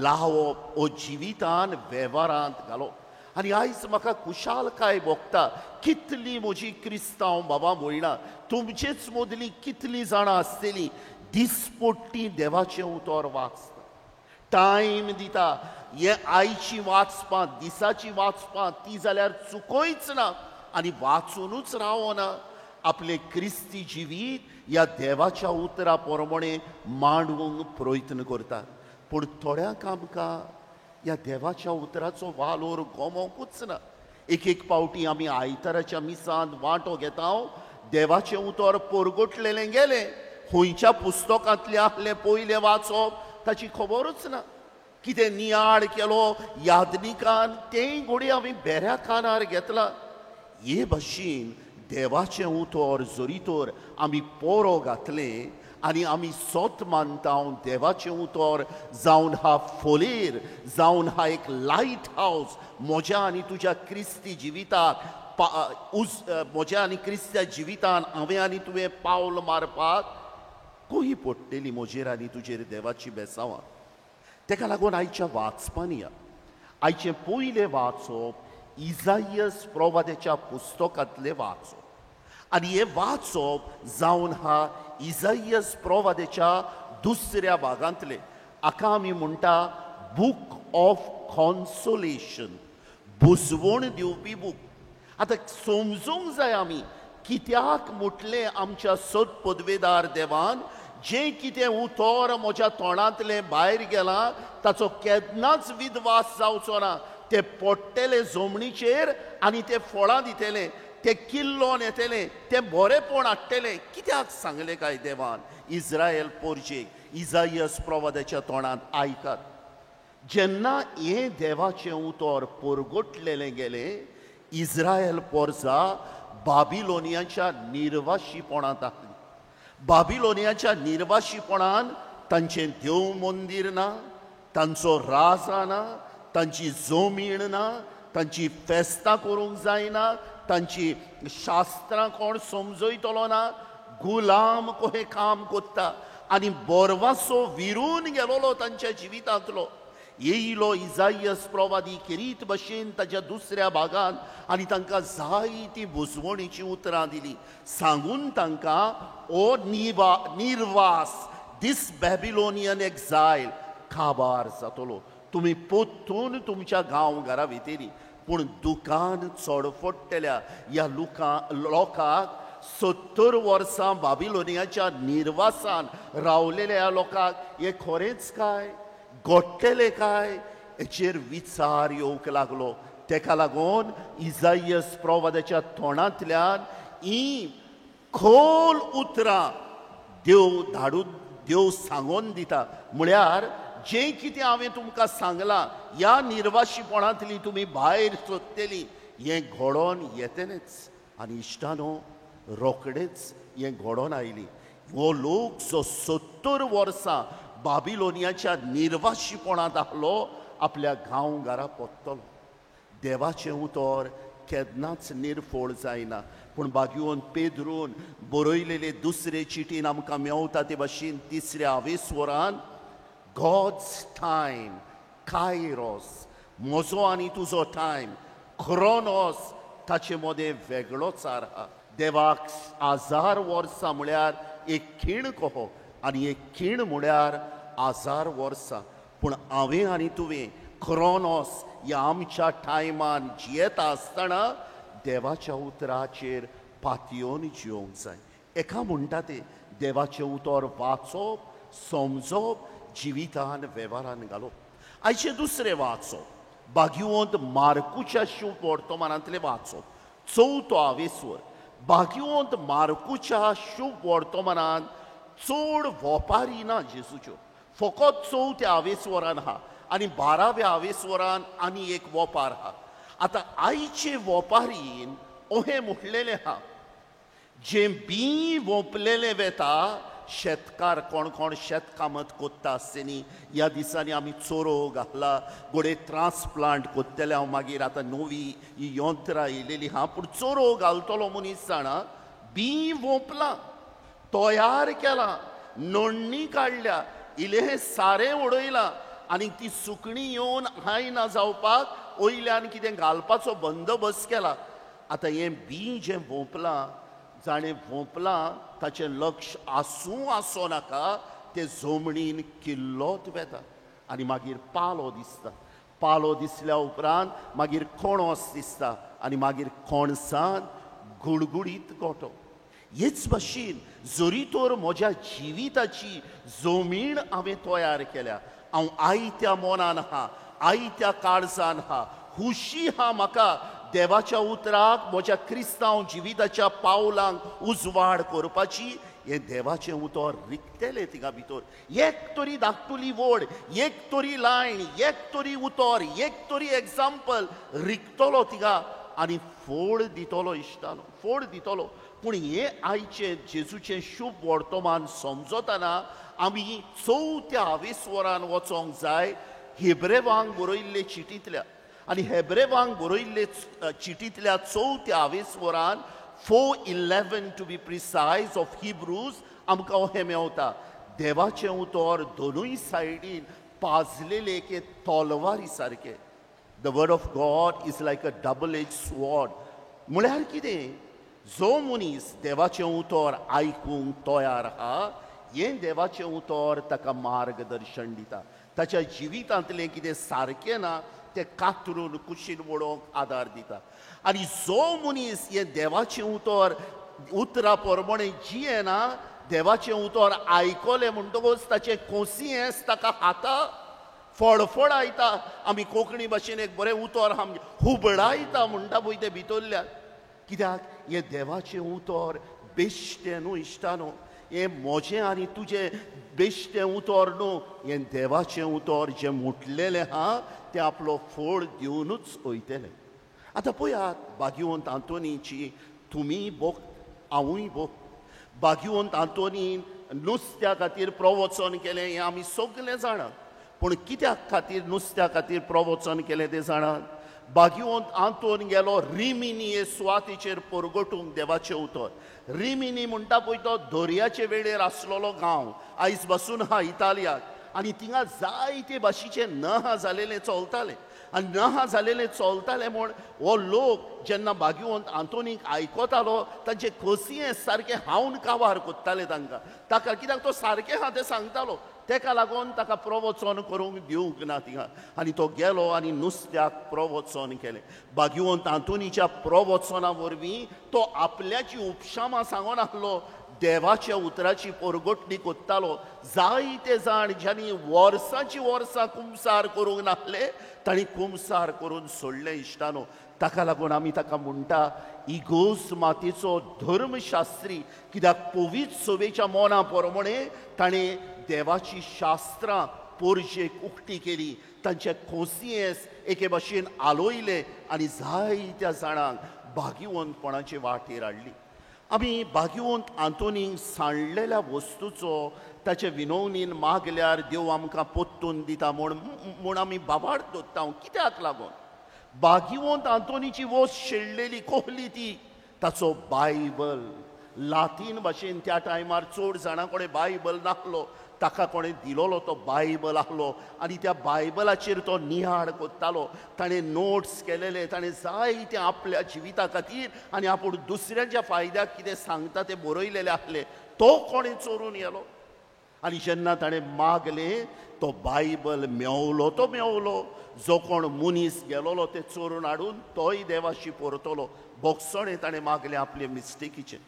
लावप, ओ जिवितान वेव्हारांत घालप. आनी आयज म्हाका खुशालकाय भोगता कितली म्हजी क्रिस्तांव बाबा भयणां, तुमचेच मदलीं कितलीं जाणां आसतलीं दिसपट्टी देवाचें उतर वाचता, टायम दिता. हे आयची वाचपां, दिसाची वाचपां ती जाल्यार चुकोयच ना आनी वाचूनच रावना. आपले क्रिस्ती जिवीत ह्या देवाच्या उतरा प्रमाणे मांडूंक प्रयत्न करतात. पूण थोड्यांक आमकां ह्या देवाच्या उतराचो वालोर गमोवंकूच ना. एक एक पावटी आमी आयताराच्या मिसांत वांटो घेता, देवाचें उतर परगटलेलें गेलें, खंयच्या पुस्तकांतलें आहलें पयलें वाचप ताची खबरूच ना. कितें नियाळ केलो यादनिकान तेंय घोडी हांवें बेऱ्या कानार घेतलां. हे भाशेन देवाचें उतर जरी तर आमी पोरो घातलें आनी आमी सोत मानता देवाचें उतर जावन हा फोलेर, जावन हा एक लायट हावस म्हज्या आनी तुज्या क्रिस्ती जिविताक म्हज्या आनी क्रिस्त्या जिवितान हांवें आनी तुवें पावल मारपाक कही पडटली म्हजेर आनी तुजेर देवाची बेसांवां. तेका लागून आयच्या वाचपांनी आयचें पयलें वाचप इजायस प्रवाद्याच्या पुस्तकांतलें वाचप. आनी हें वाचप जावन हा इजायस प्रवाद्याच्या दुसऱ्या भागांतलें. हाका आमी म्हणटा बूक ऑफ कॉन्सोलेशन, बुजवण दिवपी बूक. आतां समजूंक जाय आमी कित्याक म्हटलें आमच्या सत पदवेदार देवान जें कितें उतर म्हज्या तोंडांतलें भायर गेलां ताचो केन्नाच विद्वास जावचो ना. ते पडटले जमनीचेर आनी ते फळां दितले, ते किल्लोन येतले, ते बरेपण हाडटले. कित्याक सांगलें काय देवान इस्रायल पोरजेक इजायस प्रवाद्याच्या तोंडांत आयकात. जेन्ना हें देवाचें उतर परगटलेलें गेलें, इस्रायल पोरजां बाबिलोनियाच्या निर्वाशीपणांत आहलीं. बाबिलोनियाच्या निर्वाशीपणान तांचें देव मंदीर ना, तांचो राजा ना, तांची जमीन ना, तांची फेस्तां करूंक जायना, तांची शास्त्रां कोण समजयतलो ना, गुलाम कशें काम कोत्ता. आनी बोरवासो विरून गेलोलो तांच्या जिवितांतलो. येयलो इजायस प्रवादी किरीत भशेन ताच्या दुसऱ्या भागांत आनी तांकां जायतीं बुजवणीचीं उतरां दिलीं, सांगून तांकां ओ निर्वास, दीस बॅबिलोनियन एक्झायल काबार जातलो. तुमी पोत्तून तुमच्या गांवघरा भितरी. पूण दुकान चडफडटल्या ह्या लोकांक 70 वर्सां बाबिलोनियाच्या निर्वासान रावलेल्या लोकांक हे खरेंच काय, घडटलें काय, हेचेर विचार येवंक लागलो. तेका लागून इजायस प्रवाद्याच्या तोंडांतल्यान ही खोल उतरां देव सांगून दिता. म्हळ्यार जें कितें हांवें तुमकां सांगलां ह्या निर्वाशीपणांतलीं तुमी भायर सोदतलीं हें घडोवन येतलेंच. आनी इश्टानो रोखडेंच हें घडोवन आयलीं. हो लोक जो 70 वर्सां बाबिलोनियाच्या निर्वाशीपणांत आहलो आपल्या गांवघरा पोत्तलो. देवाचें उतर केन्नाच निर्फळ जायना. पूण बागीवन पेद्रून बरयलेले दुसरे चिटीन आमकां मेवता ते भाशेन 3ऱ्या आवेस्वरान God's time, Kairos, म्हजो आनी तुजो टायम, क्रोनोस ताचे मदें वेगळोच आहा. देवाक 1000 वर्सां म्हळ्यार एक खीण कहो आनी एक खीण म्हळ्यार 1000 वर्सां. पूण हांवें आनी तुवें क्रोनोस ह्या आमच्या टायमान जियेता आसतना देवाच्या उतराचेर पातयेवन जिवंक जाय. एका म्हणटा ते देवाचें उतर वाचप, समजप, जिवितान वेव्हारान घालप. आयचे दुसरें वाचप बागीवंत मार्कूच्या शुभ वर्तमानांतलें वाचप. 4थो आवेस्वर. बागीवंत मार्कूच्या शुभ वर्तमानांत चड वोपारी ना जेजूच्यो, फकत 4थ्या आवेस्वरान आहा आनी 12व्या आवेस्वरान आनी एक वोपार आहा. आतां आयचे वोपारीन ओहे म्हटलेले आहा, जे बी वोपलेले वेता शेतकार कोण कोण शेतकामत कोत्ता आसतनी ह्या दिसांनी आमी चोरो घातला, गोडे ट्रान्सप्लांट कोत्तले हांव मागीर आतां नवी ही यंत्रां येयलेली आहा, पूण चोरो घालतलो मनीस जाणा बी वोपला, तयार केला, नोंदणी काडल्या, इल्लें सारें उडयलां आनी ती सुकणी येवन हायना जावपाक वयल्यान कितें घालपाचो बंदोबस्त केला. आतां हें बी जें वोपलां, जाणें वोपलां ताचें लक्ष आसूं नाका, ते जमणीन किल्लोत वेता आनी मागीर पालो दिसता. पालो दिसल्या उपरांत मागीर कोणोस दिसता आनी मागीर कोणसांत गुडगुडीत गोठो. हेच भाशेन जरी तर म्हज्या जिविताची जमीन हांवें तयार केल्या, हांव आयत्या मोनान आहा, आयत्या काळजान आहा, हुशी आहा म्हाका देवाच्या उतराक म्हज्या क्रिस्तांव जिविताच्या पावलांक उजवाड करपाची, हें देवाचें उतर रिकतेलें तिगा भितर. एक तरी धाकटुली वड, एक तरी लायन, एक तरी उतर, एक तरी एग्जाम्पल रिकतलो तिगा आनी फोड दितलो इश्टानो, फोड दितलो. पूण हें आयचें जेजूचें शुभ वर्तमान समजतना आमी 4थ्या हावेस्वरान वचोंक जाय हेब्रेवांक बरयल्ले चिटींतल्या. आनी हेब्रेवांक बरयल्ले चिटींतल्या 4थ्या हावेस्वरान 4:11 to be precise of Hebrews आमकां अहें मेवता, देवाचें उतर दोनूय सायडीन पाजलेले एके तलवारी सारके. The word of God is like a double edge sword. म्हळ्यार कितें, जो मनीस देवाचें उतर आयकूंक तयार आहा, हें देवाचें उतर ताका मार्गदर्शन दिता. ताच्या जिवितांतलें कितें सारकें ना तें कातरून कुशीन वडोवंक आदार दिता. आनी जो मनीस हें देवाचें उतरा प्रमाणे जियेना, देवाचें उतर आयकलें म्हणटकूच ताचें कोसियेंस ताका खाता, फडफडायता. आमी कोंकणी भाशेन एक बरें उतर आहा, हुबडायता म्हणटा पळय तें भितरल्यान. कित्याक हें देवाचें उतर बेश्टें न्हू इश्टानो, हें म्हजें आनी तुजें बेश्टें उतर न्हू, हें देवाचें उतर जें म्हटलेलें आहा तें आपलो फळ दिवनूच वयतलें. आतां पळयात भाग्यवंत आंतोनीची, तुमी बोग हांवूय बोग. भाग्यवंत आंतोनीन नुस्त्या खातीर प्रवचन केलें हें आमी सगळे जाणात, पूण कित्याक खातीर नुस्त्या खातीर प्रवचन केलें तें जाणात. भाग्यवंत आंतोन गेलो रिमिनी हे सुवातेचेर परगटूंक देवाचें उतर. रिमिनी म्हणटा पळय तो दर्याचे वेळेर आसलेलो गांव, आयज पासून हा इटालियाक. आनी थिंगा जायते भाशेचे नहा जालेले चलताले. आनी नहा जालेले चलताले म्हूण हो लोक जेन्ना भाग्यवंत आंतोनीक आयकतालो तांचे खोसियेंस सारकें हावन काबार कोत्ताले ताका कित्याक तो सारकें आहा तें सांगतालो. तेका लागून ताका प्रवचन करूंक दिवंक ना थिंगा. आनी तो गेलो आनी नुस्त्याक प्रवचन केलें. भाग्यवंत आंतोनीच्या प्रवचना वरवीं तो आपल्याची उपशामां सांगून आसलो, देवाच्या उतराची परगटणी कोत्तालो. जायते जाण ज्यांनी वर्सांची वर्सां कुमसार करूंक नासले तांणी कुमसार करून सोडले इश्टानो. ताका लागून आमी ताका म्हणटा इगोज मातेचो धर्मशास्त्री, कित्याक पवित्र सभेच्या मोना प्रमाणे ताणें देवाची शास्त्रां पोरशेक उक्ती केली, तांचे खोसियेंस एके भाशेन आलोयले आनी जायत्या जाणांक भाग्यवंतपणाचे वाटेर हाडली. आमी भाग्यवंत आंतोनीक सांडलेल्या वस्तूचो ताचे विनवणीन मागल्यार देव आमकां पोत्तून दिता म्हूण आमी बाबाड दवरता. कित्याक लागून भाग्यवंत आंतोनीची वस्त शेणलेली कोहली ती ताचो बायबल. लातीन भाशेन त्या टायमार चड जाणां कडेन बायबल नासलो, ताका कोणें दिलोलो तो बायबल आसलो आनी त्या बायबलाचेर तो नियाळ कोत्तालो. ताणें नोट्स केलेले, ताणें जायते आपल्या जिविता खातीर आनी आपूण दुसऱ्यांच्या फायद्याक कितें सांगता तें बरयलेलें आसलें. तो कोणें चोरून येलो आनी जेन्ना ताणें मागलें तो बायबल मेवलो तो मेवलो. जो कोण मनीस गेलोलो ते चोरून हाडून तोय देवाशी परतलो. बोगसणें ताणें मागलें आपले मिस्टेकीचें.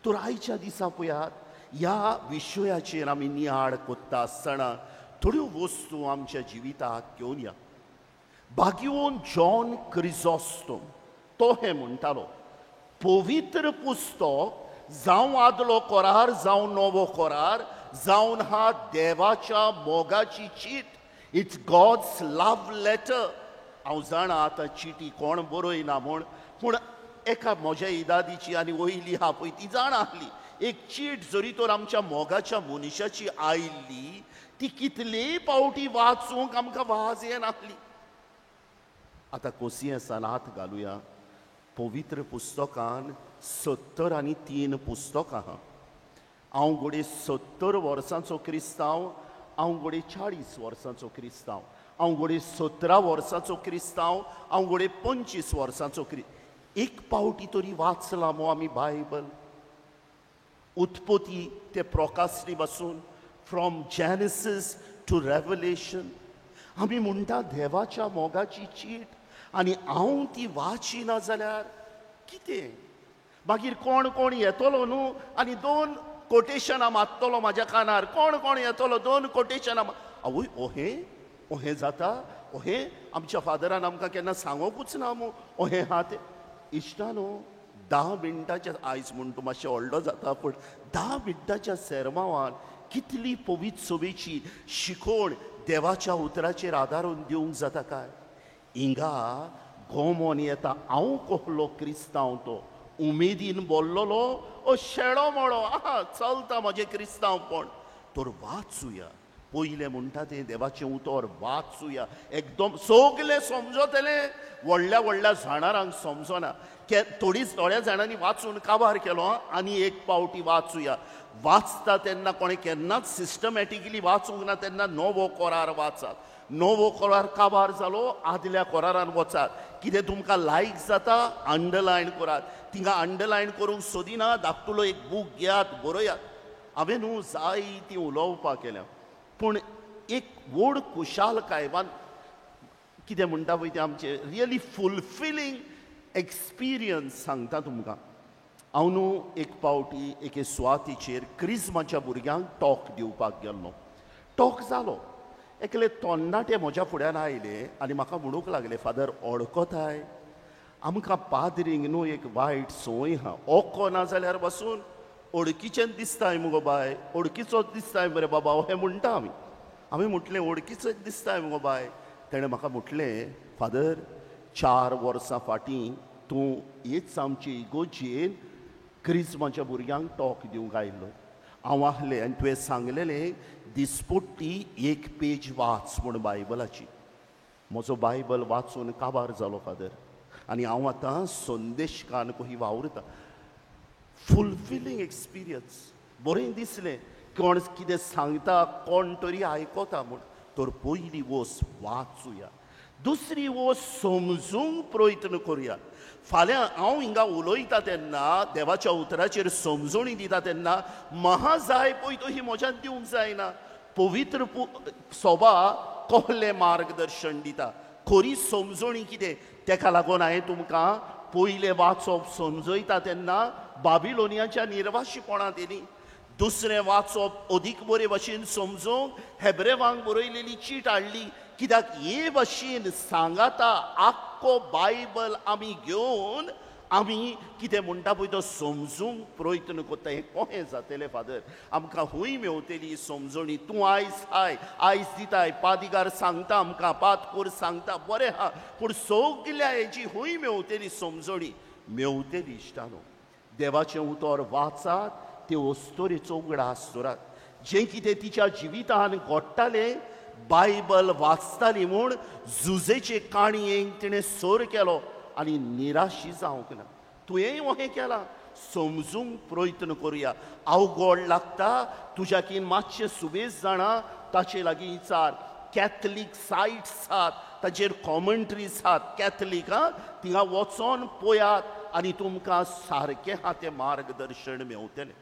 तर आयच्या दिसा पळयात ह्या विशयाचेर आमी नियाळ कोत्ता आसतना थोड्यो वस्तू आमच्या जिविताक घेवन या. भाग्यवंत जॉन क्रिझॉस्टोम तो हें म्हणटालो, पवित्र पुस्तक जावं आदलो करार जावं नवो करार जावन हा देवाच्या मोगाची चीट, इट्स गॉड्स लव लेटर. हांव जाणा आतां चिटी कोण बरयना म्हूण, पूण एका म्हज्या इदादीची आनी वयली आहा पळय ती जाणा आहली, एक चीट जरी तर आमच्या मोगाच्या मनशाची आयिल्ली ती कितलेय पावटी वाचूंक आमकां वाज येनासली. आतां कोसियेंसान हात घालुया. पवित्र पुस्तकान 73 पुस्तकां आहा. हांव घोडे 70 वर्सांचो क्रिस्तांव, हांव घोडे 40 वर्सांचो क्रिस्तांव, हांव घोडे 17 वर्सांचो क्रिस्तांव, हांव घोडे 25 वर्सांचो एक पावटी तरी वाचला मो आमी बायबल. उत्पत्ती ते प्रकाशनी पासून, फ्रॉम जेनेसीस टू रेवलेशन. आमी म्हणटा देवाच्या मोगाची चीट, आनी हांव ती वाचिना जाल्यार कितें? मागीर कोण कोण येतलो न्हू आनी 2 कोटेशनां मारतलो म्हाज्या कानार. कोण कोण येतलो 2 कोटेशनां आवय ओहें जाता, ओहें आमच्या फादरान आमकां केन्ना सांगोकूच ना मू ओहें आहा तें. इश्टानो 10 मिनटाच्या, आयज म्हूण तूं मातशें व्हडलो जाता पूण 10 मिनटाच्या सेरमावान कितली पवित्र सभेची शिकोवण देवाच्या उतराचेर आदारून दिवंक जाता काय? हिंगा गोमोन येता हांव कोहलो क्रिस्तांव तो उमेदीन बोल्लोलो ओ शेळो मोडो आहा चलता म्हजें क्रिस्तांवपण. तर वाचुया. पयलें म्हणटा तें देवाचें उतर वाचुया. एकदम सगलें समजतलें, व्हडल्या व्हडल्या जाणारांक समजना. थोड्या जाणांनी वाचून काबार केलो. आनी एक पावटी वाचुया. वाचता तेन्ना कोणें केन्नाच सिस्टमॅटिकली वाचूंक ना तेन्ना नवो कोरार वाचात. नवो कोरार काबार जालो, आदल्या कोरारान वचात. कितें तुमकां लायक जाता अंडरलायन करात. थिंगा अंडरलायन करूंक सोदिना, धाकटुलो एक बूक घेयात, बरयात. हांवें न्हू जायतीं उलोवपाक केल्या, पूण एक व्हड खुशालकाय वा कितें म्हणटा पळय तें आमचें रियली फुलफिलींग एक्सपिरियन्स सांगता तुमकां. हांव न्हू एक पावटी एके सुवातीचेर क्रिस्माच्या भुरग्यांक टॉक दिवपाक गेल्लो. टॉक जालो. एकले तरणाटे म्हज्या फुड्यान आयले आनी म्हाका म्हणूंक लागले, फादर ओळखताय आमकां पाद्रींक न्हू एक वायट संवय आहा. ओको ना जाल्यार बसून ओळखीचें दिसताय मुगो बाय, ओळखीचोच दिसताय मरे बाबा हें म्हणटा आमी. हांवें म्हटलें ओळखीचोच दिसताय मुगो बाय. तेणें म्हाका म्हटलें, फादर 4 वर्सां फाटीं तूं हेच आमचे इगोजेन क्रिस्माच्या भुरग्यांक टॉक दिवंक आयिल्लो. हांव आहलें आनी तुवें सांगलेलें दिसपट्टी 1 पेज वाच म्हूण बायबलाची. म्हजो बायबल वाचून काबार जालो फादर. आनी हांव आतां संदेशकान कही वावुरता. फुलफिलींग एक्सपिरियन्स. बरें दिसलें कोण कितें सांगता कोण तरी आयकता म्हूण. तर पयली वोस वाचुया. दुसरी वोस समजूंक प्रयत्न करुया. फाल्यां हांव हिंगा उलयता तेन्ना देवाच्या उतराचेर समजणी दिता तेन्ना म्हाका जाय पळय तशी म्हज्यान दिवंक जायना. पवित्र सभा कहलें मार्गदर्शन दिता, खरी समजणी कितें, तेका लागून हांवें तुमकां पयलें वाचप समजयता तेन्ना बाबिलोनियाच्या निर्वाशीपणांत येली. दुसरें वाचप अदीक बरे भाशेन समजूंक हेब्रेवांक बरयलेली चीट हाडली. कित्याक हे भाशेन सांगाता आख्खो बायबल आमी घेवन आमी कितें म्हणटा पळय तो समजूंक प्रयत्न करता. हें कशें जातलें फादर? आमकां खूंय मेवतली समजणी. तूं आयज दिताय, पादिगार सांगता आमकां, पातकोर सांगता, बरें आहा, पूण सगल्या हेजी खूंय मेवतली समजणी मेवतली. इश्टानो, देवाचें उतर वाचात, ते वस्तोरेचो उगडा आसतोरात. जें कितें तिच्या जिवितान घडटालें बायबल वाचताली म्हूण झुजेचे काणयेक तिणें सर केलो आनी निराशी जावंक ना. तुवेंय अहें केलां. समजूंक प्रयत्न करुया. अवघड लागता तुज्याकीन मातशें सुबेज जाणा ताचे लागीं विचार. कॅथलीक सायट्स आसात, ताचेर कॉमेंट्रीज आसात कॅथलीक. थिंगा वचोन पळयात आनी तुमकां सारकें आहा तें मार्गदर्शन मेवतलें.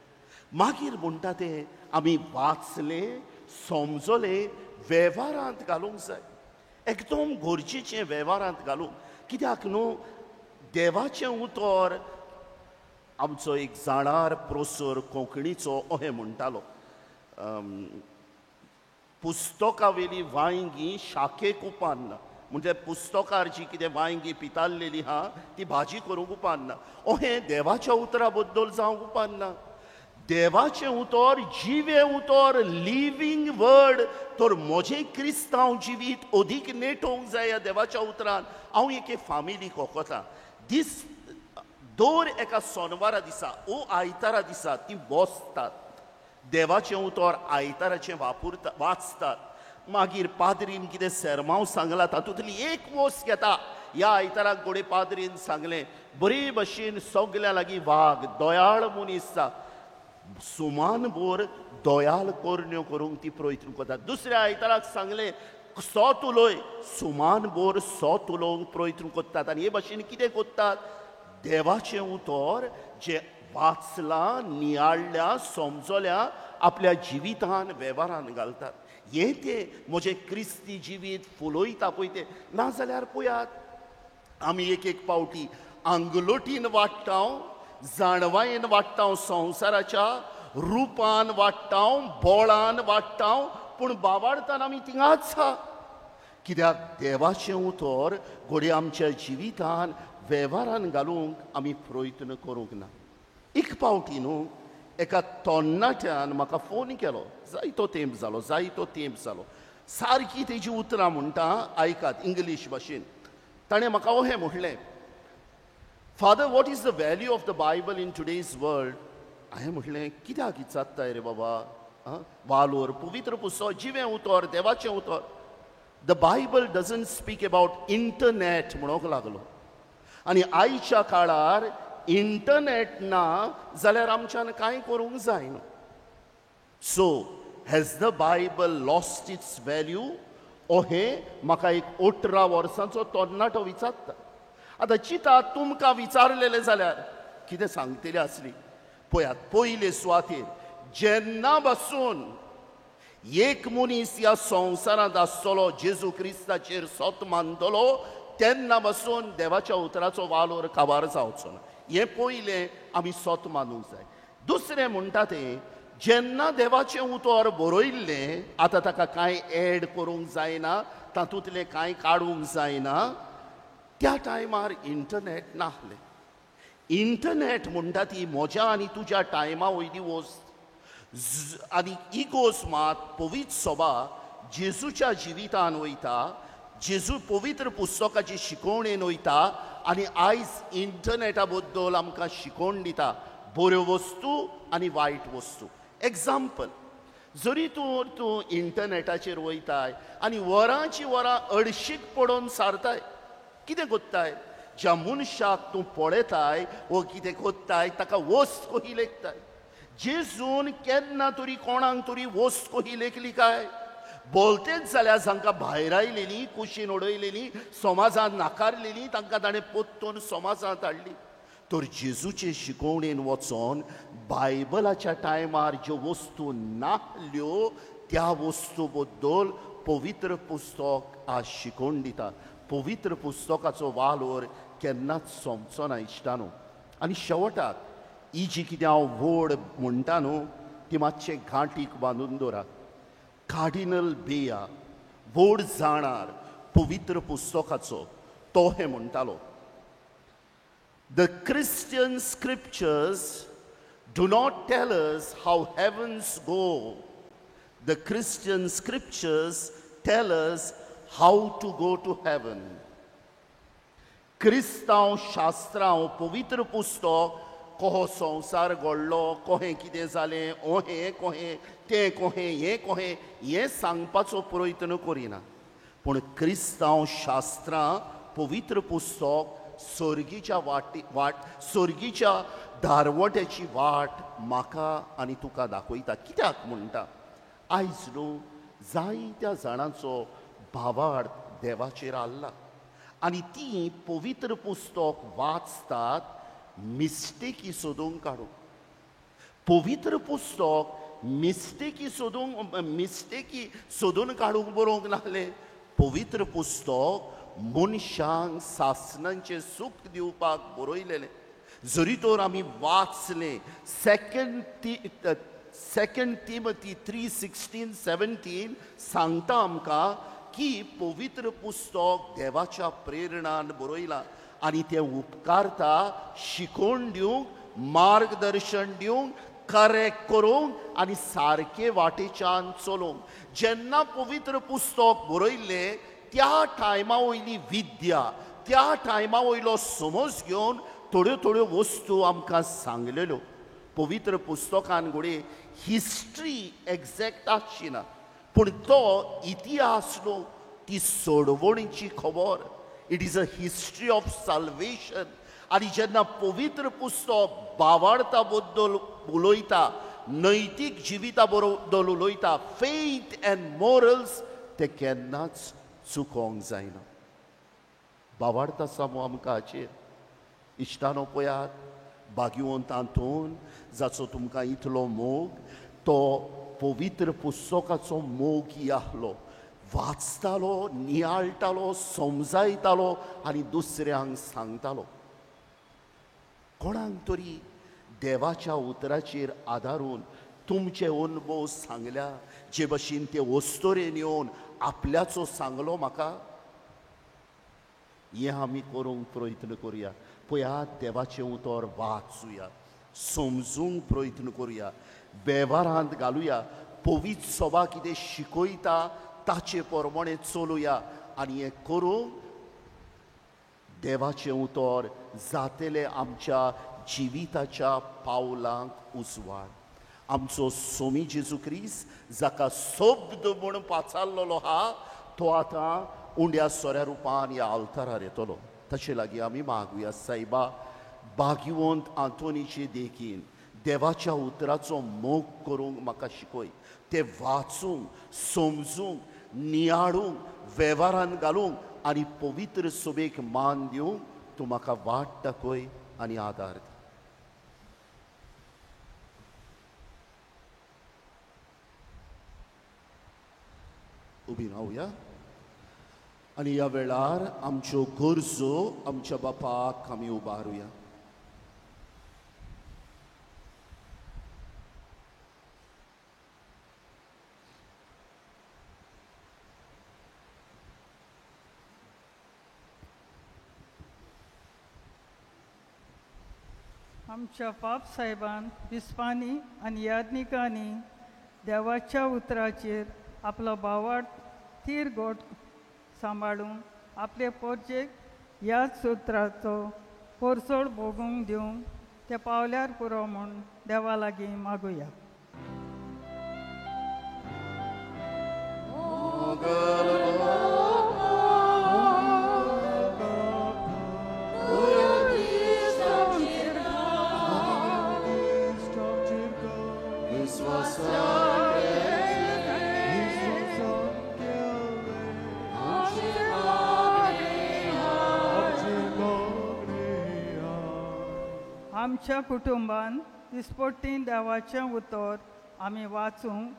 मागीर म्हणटा तें आमी वाचलें, समजलें, वेव्हारांत घालूंक जाय. एकदम गरजेचें वेव्हारांत घालूंक. कित्याक न्हू, देवाचें उतर आमचो एक जाणार प्रोसर कोंकणीचो अहें म्हणटालो, पुस्तकां वेली वांयगीं शाखेक उपान्ना. म्हणजे पुस्तकार जी कितें वांयगीं पिताल्लेली आहा ती भाजी करूंक उपान्ना. अहें देवाच्या उतरा बद्दल जावंक उपान्ना. देवाचें उतर जिवे उतर लिव्हिंग वर्ड तर म्हजें क्रिस्तांव जिवीत अदीक नेटोवंक जाय ह्या देवाच्या उतरान हांव एके फामिलीक ओकोता दीस दर एका सोनवारा दिसा ओ आयतारा दिसा ती बसतात देवाचें उतर आयताराचें वाचतात मागीर पाद्रीन कितें सेरमांव सांगलां तातूंतली एक वोस घेता ह्या आयताराक घोडे पाद्रीन सांगलें बरे भशेन सगल्या लागीं वाग दोयाळ मनीस सुमान भर दोयाल कोरण्यो करूंक ती प्रयत्न करता दुसऱ्या आयताराक सांगलें सोत उलय सुमान भर सोत उलोवंक प्रयत्न करतात आनी हे भाशेन कितें करतात देवाचें उतर जें वाचलां नियाळ्ळ्या समजल्या आपल्या जिवितान वेव्हारान घालतात हें तें म्हजें क्रिस्ती जिवीत फुलोयता पळय तें नाजाल्यार पळयात आमी एक एक पावटी आंगलोटीन वाडटाव जाणवायेन वाडटाव संवसाराच्या रुपान वाडटाव बोळान वाडटाव पूण बाबाडटान आमी थिंगाच आसा कित्याक देवाचें उतर घोडये आमच्या जिवितान वेव्हारान घालूंक आमी प्रयत्न करूंक ना एक पावटी न्हू एका तरणाट्यान म्हाका फोन केलो जायतो तेंप जालो सारकी तेजी उतरां म्हणटा आयकात इंग्लीश भाशेन ताणें म्हाका अहें म्हणलें father what is the value of the Bible in today's world हांवें म्हटलें कित्याक विचारताय रे बाबा वालोर पवित्र पुस्तक जिवें उतर देवाचें उतर the Bible doesn't speak about internet म्हणूंक लागलो आनी आयच्या काळार इंटरनेट ना जाल्यार आमच्यान कांय करूंक जायना so has the Bible lost its value अहें म्हाका एक 18 वर्सांचो तरणाटो विचारता आतां चिता तुमकां विचारलेलें जाल्यार कितें सांगतली आसली पळयात पयले सुवातेर जेन्ना पासून एक मनीस ह्या संवसारांत आसतलो जेजू क्रिस्ताचेर सोत मानतलो तेन्ना पासून देवाच्या उतराचो वालोर काबार जावचो ना हें पयलें आमी सोत मानूंक जाय दुसरें म्हणटा तें जेन्ना देवाचें उतर बरयल्लें आतां ताका कांय एड करूंक जायना तातूंतलें कांय काडूंक जायना त्या टायमार इंटरनेट नासलें इंटरनेट म्हणटा ती म्हज्या आनी तुज्या टायमा वयली वस्त आनी इगोस मात पवित्र सभा जेजूच्या जिवितान वयता जेजू पवित्र पुस्तकाची शिकवणेन वयता आनी आयज इंटरनेटा बद्दल आमकां शिकवण दिता बऱ्यो वस्तू आनी वायट वस्तू एग्जाम्पल जरी तूं इंटरनेटाचेर वयताय आनी वरांची वरां अडशीक पडोवन सारताय कितें कोत्ताय ज्या मनशाक तूं पळयताय वो कितें कोत्ताय ताका वस्त कही लेखताय जेजून केन्ना तरी कोणाक तरी वस्त कही लेखली काय बोलतेच जाल्यार जांकां भायर आयलेलीं कुशीन उडयलेलीं समाजांत नाकारलेलीं तांकां ताणें पोत्तून समाजांत हाडली तर जेजूचे शिकवणेन वचोन बायबलाच्या टायमार ज्यो वस्तू नाहल्यो त्या वस्तू बद्दल पवित्र पुस्तक आज शिकवण दिता पवित्र पुस्तकाचो वालोर केन्नाच सोमचो ना इश्टानो आनी शेवटाक ही जी कितें हांव व्हड म्हणटा न्हू ती मातशें घांटीक बांदून दवरात कार्डिनल बेया व्हड जाणार पवित्र पुस्तकाचो तो हें म्हणटालो The Christian scriptures do not tell us how heavens go. The Christian scriptures tell us how to go to heaven. क्रिस्तांव शास्त्रांव पवित्र पुस्तक कहो संवसार घडलो कोहें कितें जालें ओहें कोहें तें कोहें हें सांगपाचो प्रयत्न करिना पूण क्रिस्तांव शास्त्रां पवित्र पुस्तक सर्गीच्या धारवट्याची वाट म्हाका आनी तुका दाखयता कित्याक म्हणटा आयज न्हू जायत्या जाणांचो भावार्थ देवाचेर आल्ला आनी ती पवित्र पुस्तक वाचतात मिस्टेकी सोदूंक काडूंक पवित्र पुस्तक मिस्टेकी सोदून काडूंक बरोवंक नासलें पवित्र पुस्तक मनशांक सासणांचें सूख दिवपाक बरयलेलें जरी तर आमी वाचलें सेकंड तिमोथी 3:16-17 सांगता आमकां की पवित्र पुस्तक देवाच्या प्रेरणान बरयलां आनी तें उपकारता शिकोवन दिवंक मार्गदर्शन दिवंक करेक्ट करूंक आनी सारके वाटेच्यान चलोवंक. जेन्ना पवित्र पुस्तक बरयल्ले त्या टायमा वयली विद्या, त्या टायमा वयलो समज घेवन थोड्यो थोड्यो वस्तू आमकां सांगलेल्यो. पवित्र पुस्तकान घोडे हिस्ट्री एग्जॅक्ट आसची ना, पूण तो इतिहास न्हू, ती सोडवणीची खबर. It is a history of solvation. आनी जेन्ना पवित्र पुस्तक भावार्था बद्दल उलयता, नैतीक जिविता बद्दल उलयता, फेथ एंड मोरल्स, ते केन्नाच चुकोवंक जायना. भावार्थ आसा मू आमकां हाचेर. इश्टानो पळयात, भाग्यवंत आंतून जाचो तुमकां इतलो मोग, तो पवित्र पुस्तकाचो मोगी आहलो. वाचतालो, नियाळटालो, समजायतालो आनी दुसऱ्यांक सांगतालो. कोणाक तरी देवाच्या उतराचेर आदारून तुमचे अनुभव सांगल्या, जे भशेन ते वस्तोरेन येवन आपल्याचो सांगलो म्हाका. हें आमी करूंक प्रयत्न करुया. पळयात, देवाचें उतर वाचुया, समजूंक प्रयत्न करुया, वेव्हारांत घालुया. पवित्र सभा कितें शिकयता ताचे प्रमाणे चलुया. आनी हें करूंक देवाचें उतर जातलें आमच्या जिविताच्या पावलांक उजवाड. आमचो स्वामी जेजू क्रिस्त, जाका शब्द म्हूण पाचारलेलो आहा, तो आतां उंड्या सोऱ्या रुपान ह्या आल्तारार येतलो. तशें लागीं आमी मागुया, सायबा, भाग्यवंत आंतोनीचे देखीन देवाच्या उतराचो मोग करूंक म्हाका शिकय. ते वाचूंक, समजूंक, नियाळूंक, वेव्हारांत घालूंक आनी पवित्र सभेक मान दिवंक तूं म्हाका वाट दाखय आनी आदार दी. उबी रावया आनी ह्या वेळार आमच्यो गरजो आमच्या बापाक आमी उबारुया. आमच्या बाप साहेबान बिस्पांनी आनी याज्ञिकांनी देवाच्या उतराचेर आपलो भावार्थ थीर गोट सांबाळून आपले पोरचेक ह्याच उतराचो पोरसोड भोगूंक दिवंक ते पावल्यार पुरो म्हूण देवा लागीं मागुया. आमच्या कुटुंबान दिसपट्टी देवाचें उतर आमी वाचूंक,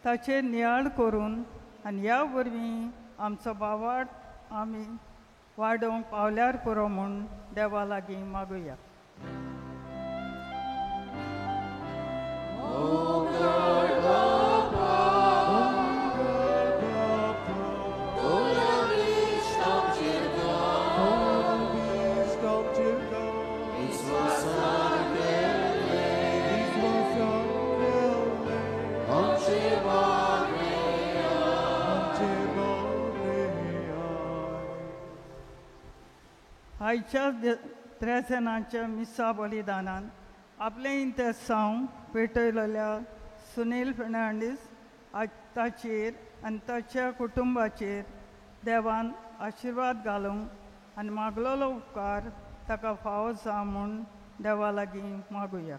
ताचेर नियाळ करून आनी ह्या वरवीं आमचो भावार्थ आमी वाडोवंक पावल्यार पुरो म्हूण देवा लागीं मागुया. आयच्या त्रेसेनाच्या मिसा बलिदानान आपले इंतेसांव पेटयलेल्या सुनील फेर्नांडीस ताचेर आनी ताच्या कुटुंबाचेर देवान आशिर्वाद घालूंक आनी मागलोलो उपकार ताका फावो जा म्हूण देवा लागीं मागुया.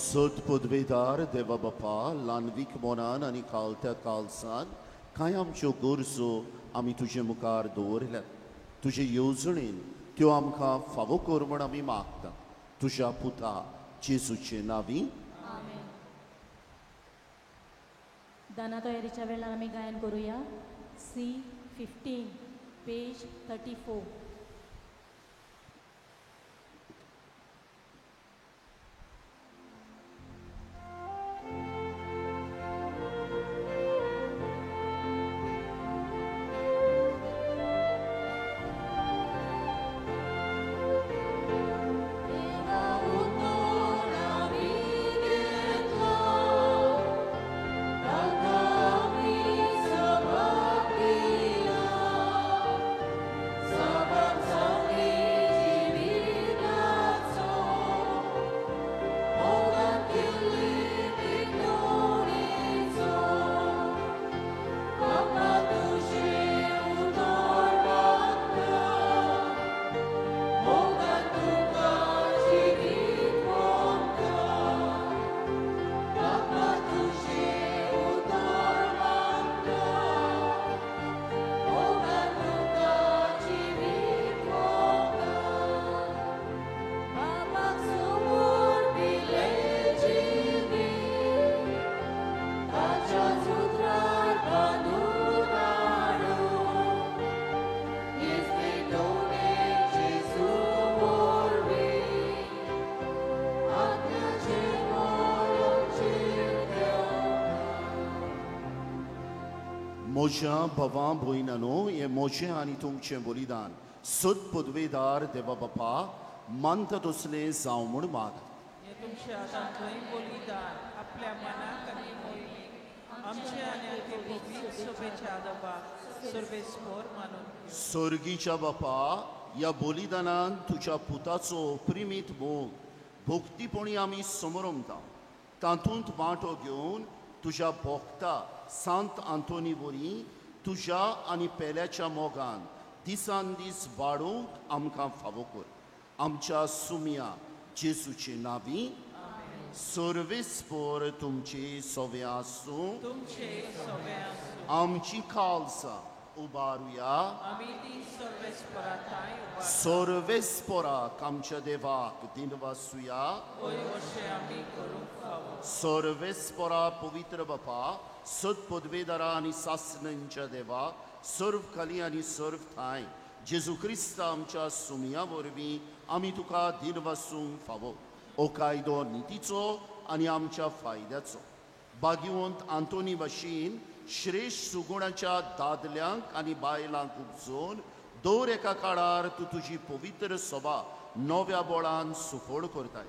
सत पदवेदार देवा बापा, ल्हानवीक मोनान आनी काळत्या काळसान कांय आमच्यो गरजो आमी तुजे मुखार दवरल्यात. तुजे येवजणेन त्यो आमकां फावो कर म्हूण आमी मागता. तुज्या पुता जेजूचे नांवीं. दाना तयारीच्या वेळेला आम्ही गायन करूया. C15 page 34. मोशा भवा भोईनानो ये मोशे आणि तुमचे बलिदान सुद पदवेदार देवा बापा मंत दुसले जाव म्हूण माग. हे तुमचे आतां थंय बलिदान आपल्या मनाक आनी मोयी आमचे आनी ते पवित्र सभेच्या आदोबाक सर्वेस्पर मानून स्वर्गीच्या बापा या बलिदानान तुझ्या पुताचो प्रिमीत मोग भोगतीपणी आमी समरमता. तातूंत वांटो घेवन तुझ्या भोगता सांत आंतोनी वरी तुझ्या आनी पेल्याच्या मोगान दिसान दीस वाडोवंक आमकां फावो कर. आमच्या सुमिया जेजूचे नांवी सर्वेस्पर तुमची सोवे आसूं. तुमचे सवे आसूं. आमची खालसा उबारुया. आमी ती सर्वेस्पराताय सर्वेस्पराक आमच्या देवाक दिनवासुया. होय अशें आमी करूंक फावो. सर्वेस्परा पवित्र बापा सद पदवेदारा आनी सासण्यांच्या देवा सर्व खाली आनी सर्व थाय जेजू क्रिस्त आमच्या सुमिया वरवीं आमी तुका दिनवासूंक फावो. हो कायदो नितीचो आनी आमच्या फायद्याचो. भाग्यवंत आंतोनी भाशेन श्रेश्ठ सुगुणाच्या दादल्यांक आनी बायलांक उपजोवन दर एका काळार तूं तुजी पवित्र सभा नव्या बोळान सुफोड करताय.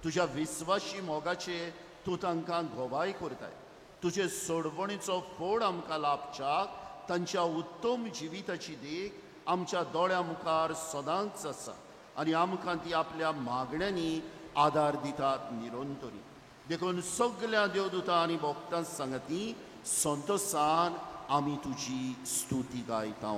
तुज्या विस्वासी मोगाचे तूं तांकां गोवाय करताय. तुजे सोडवणीचो फोड आमकां लाभच्याक तांच्या उत्तम जिविताची देख आमच्या दोळ्या मुखार सदांच आसा आनी आमकां ती आपल्या मागण्यांनी आदार दितात निरंतरी. देखून सगळ्या देवदूतां आनी भक्तां सांगती संतोषान आमी तुजी स्तुती गायता.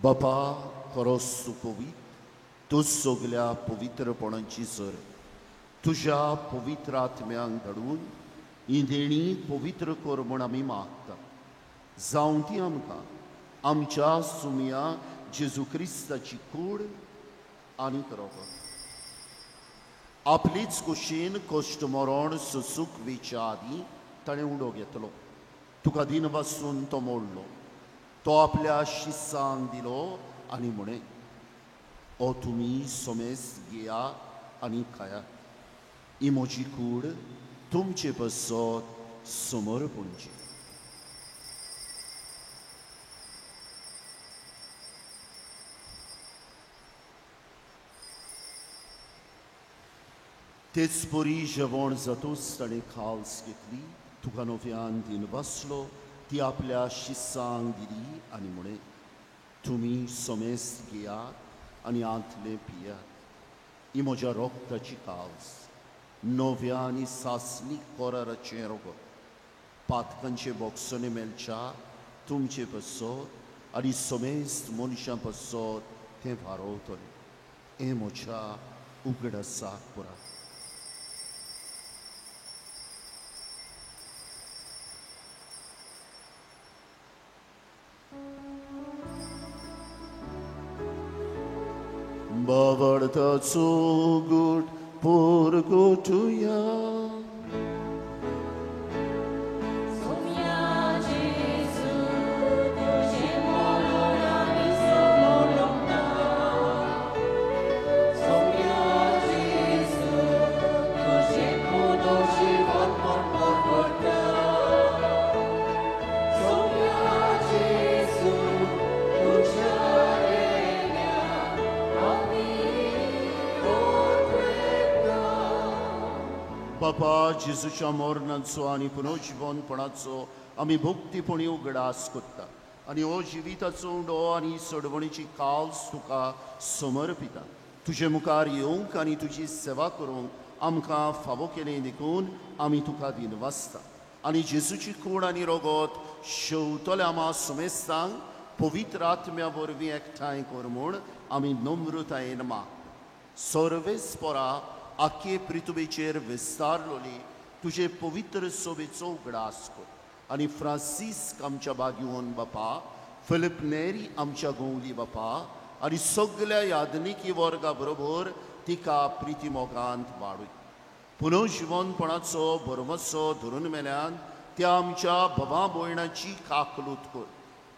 बापा खरोच तूं पवित्र, तूं सगल्या पवित्रपणाची सर. तुज्या पवित्र आत्म्यांक धाडून ही देणी पवित्र कर म्हूण आमी मागता. जावं ती आमकां आमच्या सुमया जेजू क्रिस्ताची कूड आनी रोगत. आपलीच कुशीन कश्ट मरण सुसूक वेच्या आदीं ताणें उडो घेतलो. तुका दिन पासून तो मोडलो. तो आपल्या शिस्सांक दिलो आनी म्हणें, ओ तुमी सोमेस्त घेया आनी खाया. ही म्हजी कूड तुमचे बसत समर्पणची. तेच परी जेवण जातूच ताणें खालस घेतली. तुका नव्यान दिन बसलो. ती आपल्या शिस्सांक दिली आनी म्हणें, तुमी सोमेस्त घेयात आनी आंतले पियात. ही म्हज्या रोगताची काल्स, नव्या आनी सासणीक कोराराचें रोगत. पातकांचे बोगसोने मेलच्या तुमचे बसत आनी सोमेस्त मनशां बसत तें वारोवतलें. हें म्हज्या उगडासाक पुरा. बावडताचो गूट पोरगोटुया. बापा जेजूच्या मरणाचो आनी पुनर्जिवनपणाचो आमी भक्तीपणी उगडास करता आनी हो जिविताचो उंडो आनी सोडवणीची काल्स तुका समर्पिता. तुजे मुखार येवंक आनी तुजी सेवा करूंक आमकां फावो केलें देखून आमी तुका दिनवासता. आनी जेजूची कूड आनी रोगत शेवतल्या आमा समेस्तांक पवित्र आत्म्या वरवीं एकठांय कर म्हूण आमी नम्रतायेन मागता. सर्वेस्परा आख्खे पृथ्वीचेर विस्तारलोली तुजे पवित्र सोबेचो उगडास कर. आनी फ्रांसीस आमच्या बागीवन बापा, फिलिप नेरी आमच्या गवली बापा आनी सगल्या यादनिकी वर्गा बरोबर तिका प्रिती मोगांत वाडूय. पुनर्जिवनपणाचो बरमसो धरून मेल्यान त्या आमच्या भवा भयणाची काकलूत कर.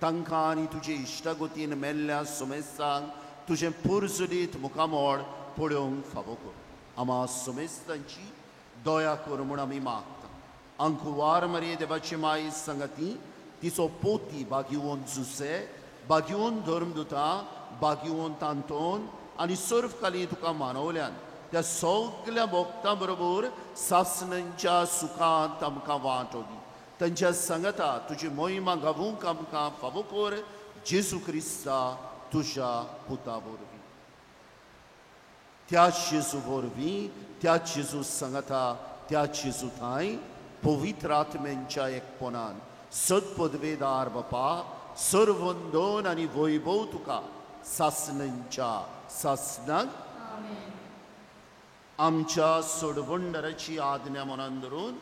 तांकां आनी तुजे इश्टागतीन मेल्ल्या सोमेस्तांक तुजें पुर्जुलीत मुखामोड पळोवंक फावो कर. आमा सोमेस्तांची दया कर म्हूण आमी मागता. अंकुवार मरे देवाची माय संगती, तिचो पोती बागीवन जुसे, बागीवन धर्मदुतां, बागीवन तांतोन आनी सर्वकाली तुका मानवल्यान त्या सगल्या भक्तां बरोबर सासणांच्या सुखांत आमकां वांटो दी. तांच्या सांगता तुजी मोहिमा गावूंक आमकां फावो कर. जेजू क्रिस्ता तुज्या पुता वरवीं. त्या जेजू वरवीं, त्या जेजू सांगता, त्या जेजू थंय पवित्र आत्म्यांच्या एकपणान सदपदवेदार बापा सर्वंदोन आनी वैभव तुका सासणांच्या सासणाक आमच्या सोडवंडराची आज्ञा मनान धरून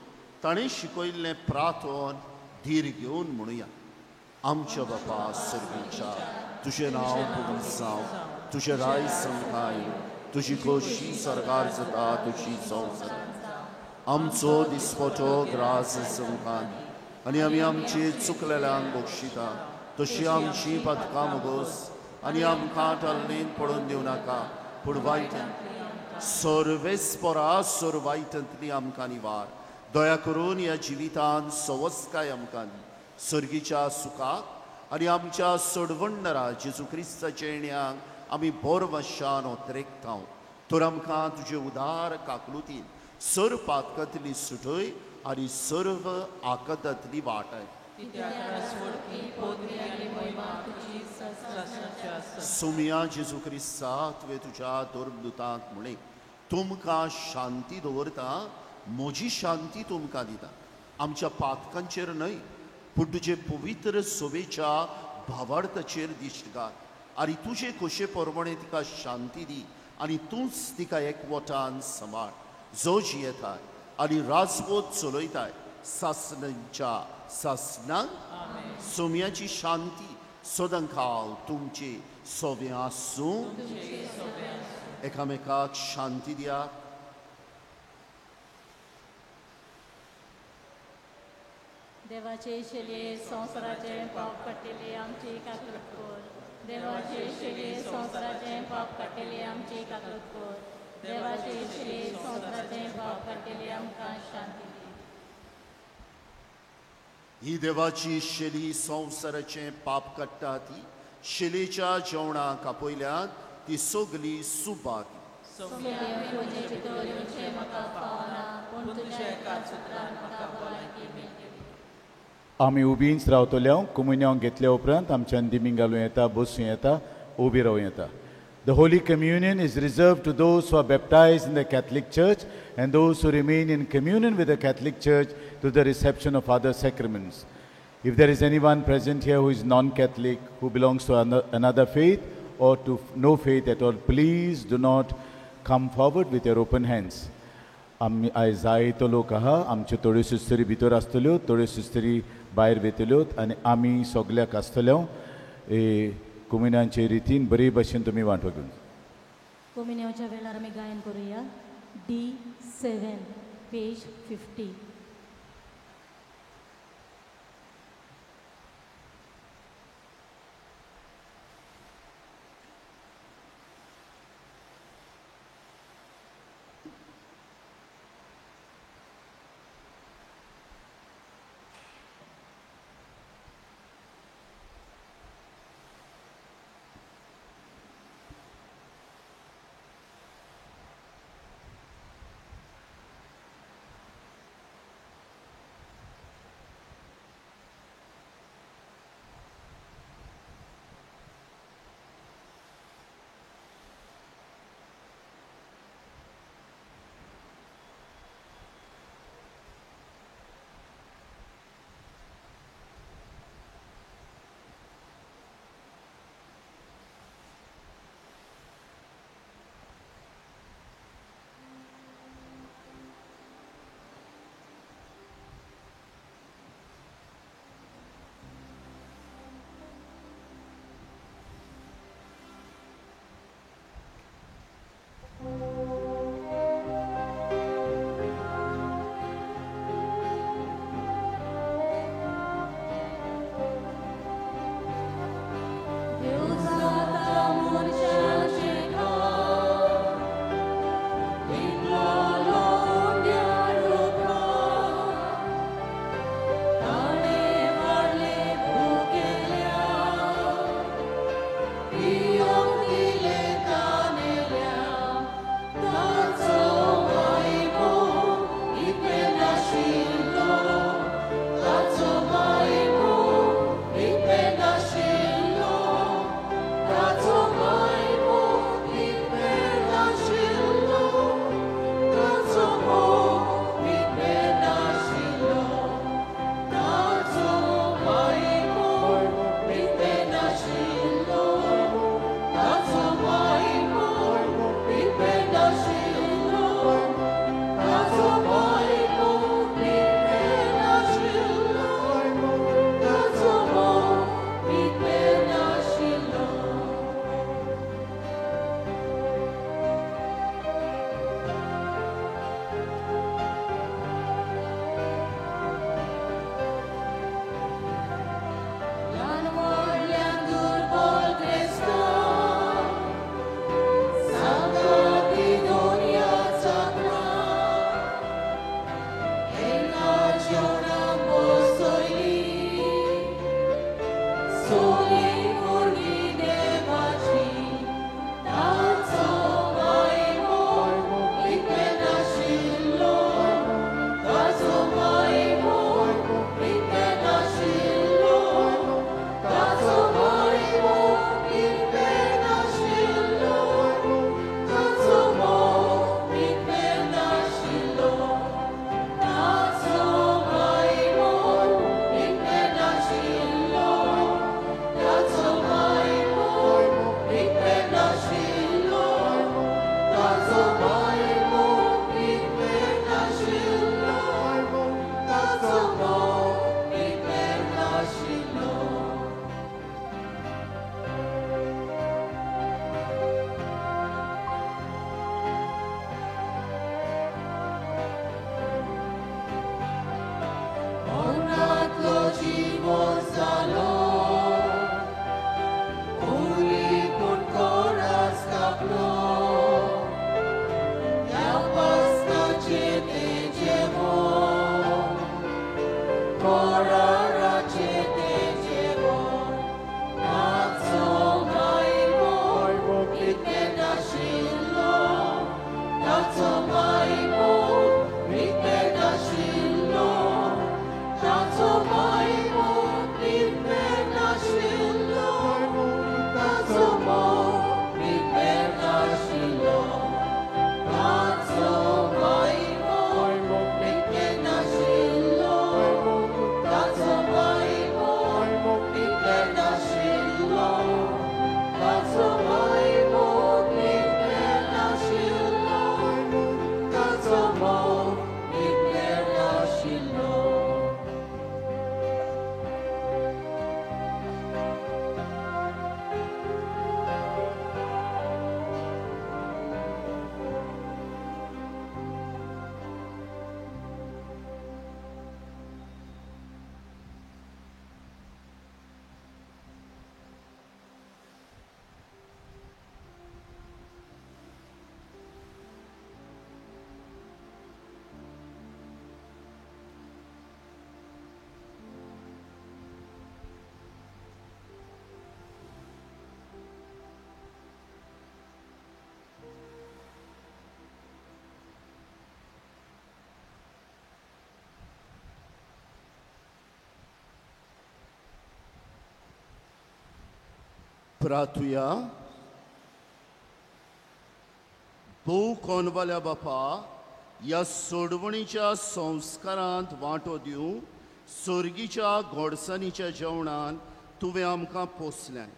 ताणें शिकयल्लें प्रार्थन धीर घेवन म्हणुया. आमच्या बापा सर्वेच्या, तुजें नांव पवित्र जावं, तुजें राय संवय, तुजी खोशी सरकार जाता, तुजी संवसार. आमचो दिसपटो ग्रास संवकान आनी आमी आमचे चुकलेल्यांक बक्षिता तशी आमची पथकां मोगोस आनी आमकां टाल्लेन पडून दिवं नाका, पूण वायट सर्वेस्परा वायटांतली आमकां निवार. दया करून ह्या जिवितान सवस्काय आमकां दी. सर्गीच्या सुखाक आनी आमच्या सोडवंडरा जेजू क्रिस्ताच्या येण्याक आमी बोरवशान ओतरेकतांव. तर आमकां तुजे उदार काकलुतीन सर पातकांतली सुटय आनी सर्व आकतांतली वाटाय. सुमया जेजू क्रिस्ता, तुवें तुज्या धर्मदुतांक म्हळें, तुमकां शांती दवरता, म्हजी शांती तुमकां दिता. आमच्या पातकांचेर न्हय, पूण तुजे पवित्र सोबेच्या भावार्थाचेर दिश्ट घाल आनी तुजे खोशे प्रमाणे तिका शांती दी आनी तूंच तिका एकवटान सांबाळ जो जियेताय आनी राजवट चलयताय सासणांच्या सासणांक सोम्याची शांती सदांकाळ तुमचे सोबे आसूं एकामेकाक शांती दिया. देवाचे शेले संवसाराचे पाप काडलेले आमची काकूट कर. देवाचे शेले संवसाराचे पाप काडलेले आमची काकूट कर. देवाचे शेले संवसाराचे पाप काडलेले आमकां शांती दी. ही देवाची शेली संवसाराचे पाप काडटा ती शेलेच्या जेवणाक आपयल्यान ती सगली सुबाग. सोम्या तुजे भितर येवचें म्हाका पावना पूण तुज्या एका सुत्रान म्हाका भलायकी मेळटली. आमी उबींच रावतल्या कम्युनियन घेतल्या उपरांत आमच्यान दिमी घालूं येता, बसूं येता, उबी रावूं येता. The Holy Communion is reserved to those who are baptized in the Catholic Church and those who remain in communion with the Catholic Church to the reception of other sacraments. If there is anyone present here who is non-Catholic, who belongs to another faith or to no faith at all, please do not come forward with your open hands. आमी आयज जायतो लोक आहा, आमच्यो थोड्यो सिस्टरी भितर आसतल्यो, थोड्यो सिस्टरी भायर वेतल्यो आनी आमी सगल्याक आसतल्यो कम्युनियनाचे रितीन बरे भशेन तुमी वांटो घेवन. कम्युनियनच्या वेळार आमी गायन करुया D7 पेज 50. प्रार्थुया. भोव कोनवाल्या बापा, ह्या सोडवणीच्या संस्कारांत वांटो दिवं सर्गीच्या गोडसाणीच्या जेवणान तुवें आमकां पोसल्यां.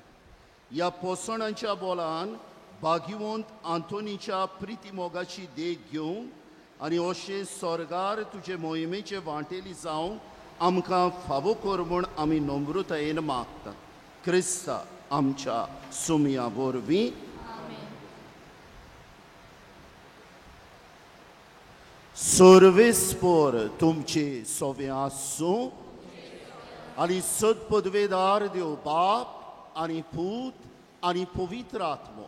ह्या पोसणांच्या बोलान भाग्यवंत आंतोनीच्या प्रितीमोगाची देख घेवं आनी अशें स्वर्गार तुजे मोहिमेचे वांटेली जावं आमकां फावो कर म्हूण आमी नम्रतायेन मागता. क्रिस्ता आमच्या सुमया वरवीं. सर्वेस्पर तुमचे सोवे आसूं आनी सदपदवेदार देव बाप आनी पूत आनी पवित्र आत्मो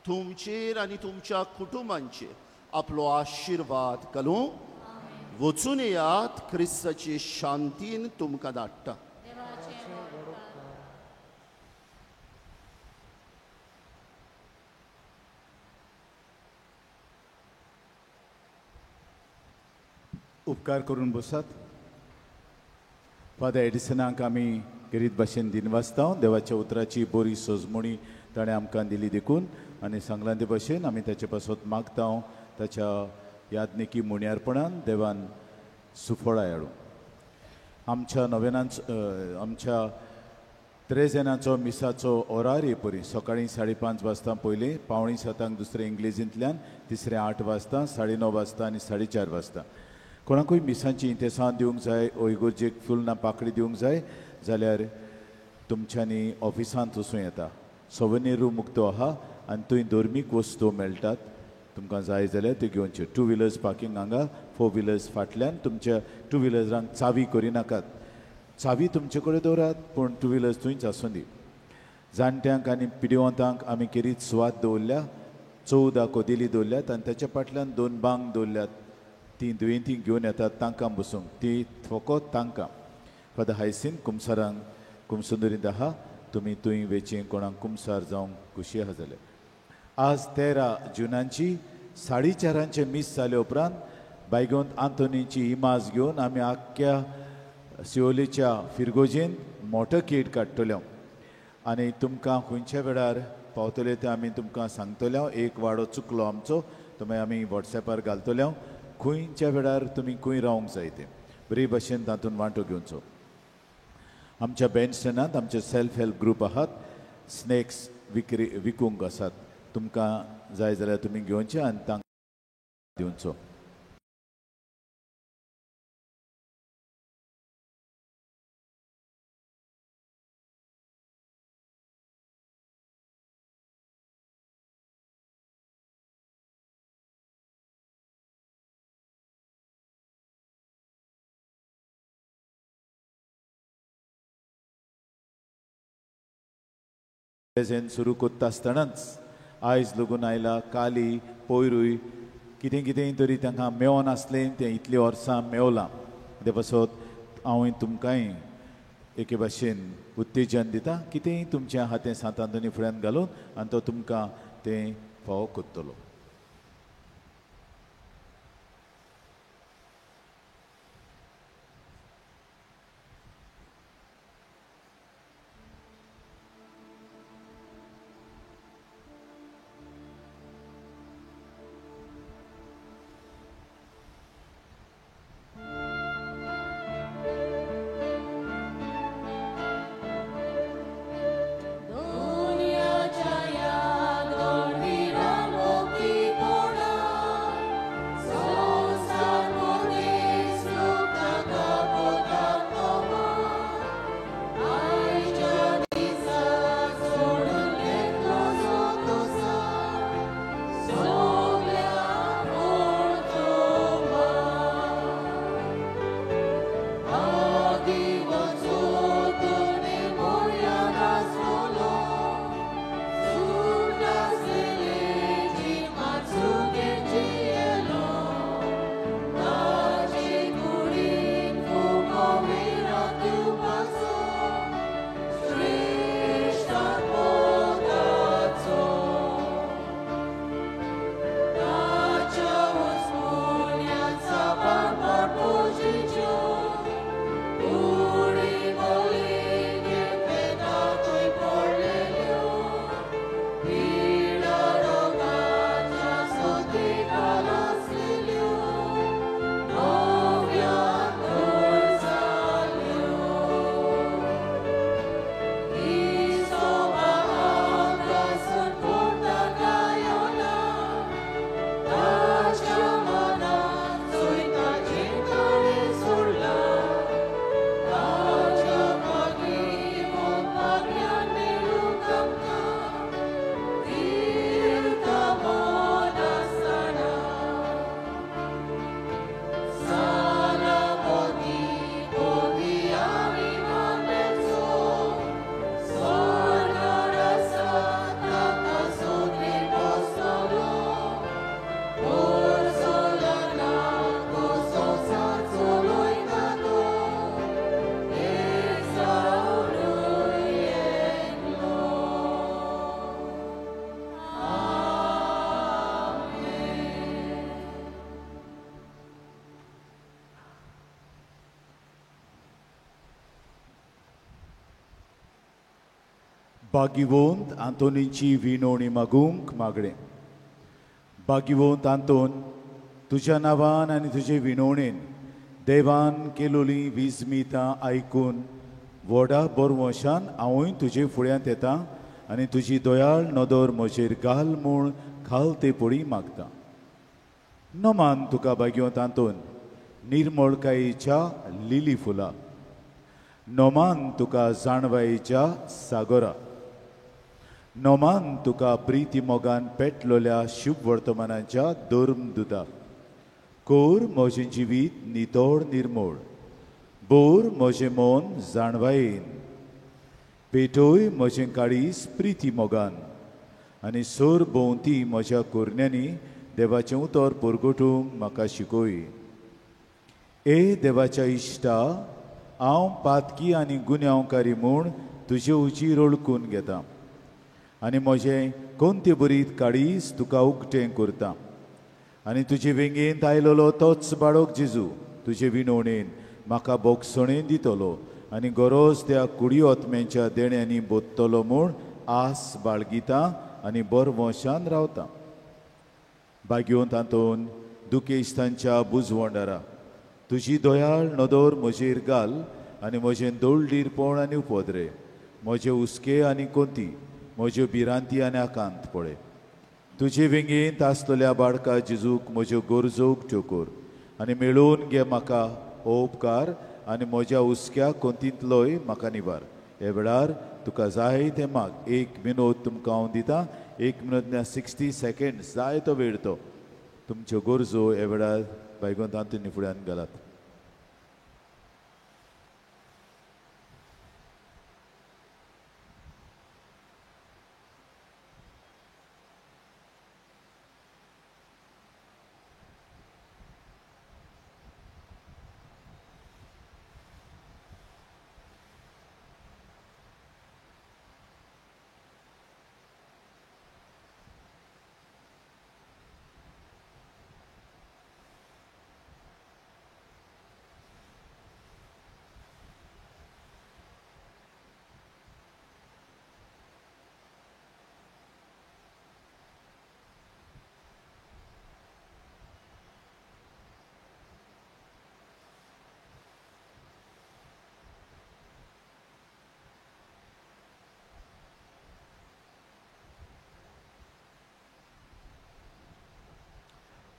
तुमचेर आनी तुमच्या कुटुंबांचेर आपलो आशिर्वाद घालूं. वचून येयात, क्रिस्ताचे शांतीन तुमकां धाडटा. उपकार करून बसात. फादर एडिसनाक आमी गरीत भाशेन दिनवासता. देवाच्या उतराची बरी सोजमणी ताणें आमकां दिली देखून आनी सांगलां ते भाशेन आमी ताचे पासत मागता ताच्या यादनिकी मुण्यारपणान देवान सुफळाय हाडूं. आमच्या आमच्या त्रेजेनाचो मिसाचो ओरार येपरी सकाळीं 5:30 वाजता पयलीं, 6:45 दुसरें इंग्लिजींतल्यान, तिसरें 8 वाजता, 9:30 वाजता आनी 4:30 वाजता. कोणाकूय मिसांची इंतेसांत दिवंक जाय, ओयगोर्जेक फूल ना पाकळी दिवंक जाय जाल्यार तुमच्यांनी ऑफिसांत वचूं येता. सोवेनिरू मुक्तो आहा आनी थंय धर्मीक वस्तू मेळटात. तुमकां जाय जाल्यार त्यो घेवच्यो. 2 व्हिलर्स पार्किंग हांगा, 4 व्हिलर्स फाटल्यान. तुमच्या 2 व्हिलर्सांक चावी करिनाकात. चावी तुमचे कडेन दवरात पूण 2 व्हिलर्स थंयच आसूं दी. जाणट्यांक आनी पिडिवंतांक आमी केरीत सुवात दवरल्या. 14 कोदेली दवरल्यात आनी ताच्या फाटल्यान 2 बांक दवरल्यात. ती दुयेंती घेवन येतात तांकां बसूंक. ती फकत तांकां. फादर हायसीन कुमसारांक कुमसुंदरींत आहा. तुमी थंय वेचीं कोणाक कुमसार जावंक खुशी आहा जाल्यार. आज 13 जुनांची 4:30 मीस जाले उपरांत बायगोंत आंतोनीची इमाज घेवन आमी आख्ख्या सिओलीच्या फिरगोजेन मोठो केट काडटल्यो आनी तुमकां खंयच्या वेळार पावतले ते आमी तुमकां सांगतल्यो. एक वाडो चुकलो आमचो, तो मागीर आमी वॉट्सॅपार घालतल्यो. खंयच्या वेळार तुमी खंय रावंक जाय ते बरे भशेन तातूंत वांटो घेवचो. आमच्या बँडस्टँडांत आमचे सेल्फ हेल्प ग्रूप आहात. स्नॅक्स विकूंक आसात. तुमकां जाय जाल्यार तुमी घेवचे आनी तांकां दिवचो. प्रेजेंट सुरू करता आसतनाच आयज लगून आयला, काली पोयरूय कितें कितें तरी तांकां मेळोन आसलें तें इतलीं वर्सां मेवलां. ते पासत हांव तुमकांय एके भाशेन उत्तेजन दिता. कितेंय तुमच्या हातें सांतांतनी फुड्यान घालून आनी तो तुमकां तें फावो करतलो. दुनियाच्या या दोन विरामोकी भाग्यवंत आंतोनीची विनवणी मागूंक मागणें. भाग्यवंत आंतोन, तुज्या नांवान आनी तुजे विनवणेन देवान केलोलीं विजमितां आयकून व्हडा बोरवंशान हांवूय तुजे फुड्यांत येतां आनी तुजी दयाळ नदर म्हजेर घाल म्हूण खालते पडी मागता. नोमान तुका भाग्यवंत आंतोन, निर्मळकायेच्या लिली फुलां. नोमान तुका जाणवायेच्या सागोरा. नोमान तुका प्रिती मोगान पेटलोल्या शुभ वर्तमानाच्या धर्म दुदा. कोर म्हजें जिवीत नितोड निर्मळ. बोर म्हजें मन जाणवायेन. पेटोय म्हजें काळीज प्रिती मोगान. आनी सोर भोंवती म्हज्या कुरण्यांनी देवाचें उतर परगटूंक म्हाका शिकय. ए देवाच्या इश्टा, हांव पातकी आनी गुन्यांवकारी म्हूण तुजे उजीर ओळखून घेता आनी म्हजें कोणते बरीत काळीज तुका उक्तें करता. आनी तुजे वेंगेंत आयलोलो तोच बाळक जेजू तुजे विनवणेन म्हाका बोगसणें दितलो आनी गरज त्या कुडी ओतम्यांच्या देण्यांनी बोदतलो म्हूण आस बाळगिता आनी बरवंशान रावता. भाग्यवंत आंतोन, दुखेस्तांच्या बुजवंडारा, तुजी दयाळ नदर म्हजेर घाल आनी म्हजें दोळडीरपण आनी उपद्रे, म्हजे हुस्के आनी कोंती, म्हज्यो भिरांती आनी आकांत पळय. तुजे वेंगेंत आसतल्या बाळका जेजूक म्हज्यो गरजोक ठोकर आनी मेळोवन घे म्हाका हो उपकार आनी म्हज्या हुस्क्या कोंतींतलोय म्हाका निबार. हे वेळार तुका जाय तें माग. 1 मिनट तुमकां हांव दितां. 1 मिनट 60 सेकंड्स जाय तो वेळ तो. तुमच्यो गरजो हे वेळार भाग्यवंत आंतोनी फुड्यान घालात.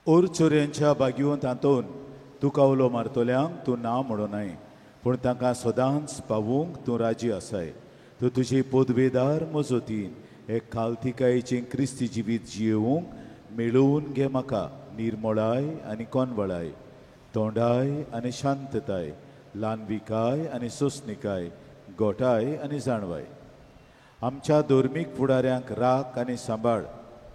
ओर चोऱ्यांच्या भाग्यवंत आंतोन, तूं कावलो मारतल्यांक तूं ना म्हणूनाय, पूण तांकां सदांच पावूंक तूं राजी आसाय. तूं तुजे पोदवेदार मजतीन हे खालतिकायेचें क्रिस्ती जिवीत जियेवंक मेळोवन घे म्हाका निर्मळाय आनी कोनवळाय, तोंडाय आनी शांतताय, ल्हानविकाय आनी सोंसणिकाय, गोठाय आनी जाणवाय. आमच्या धर्मीक फुडाऱ्यांक राख आनी सांबाळ.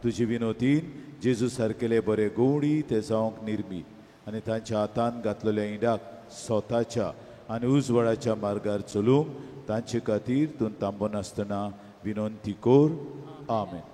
तुजे विनोतीन जेजू सारकेले बरे गोडी ते जावंक निर्मी आनी तांच्या हातान घातलेल्या इंडाक स्वताच्या आनी उजवाडाच्या मार्गार चलूंक तांचे खातीर तूं तांबून आसतना विनंती कोर. आमेन.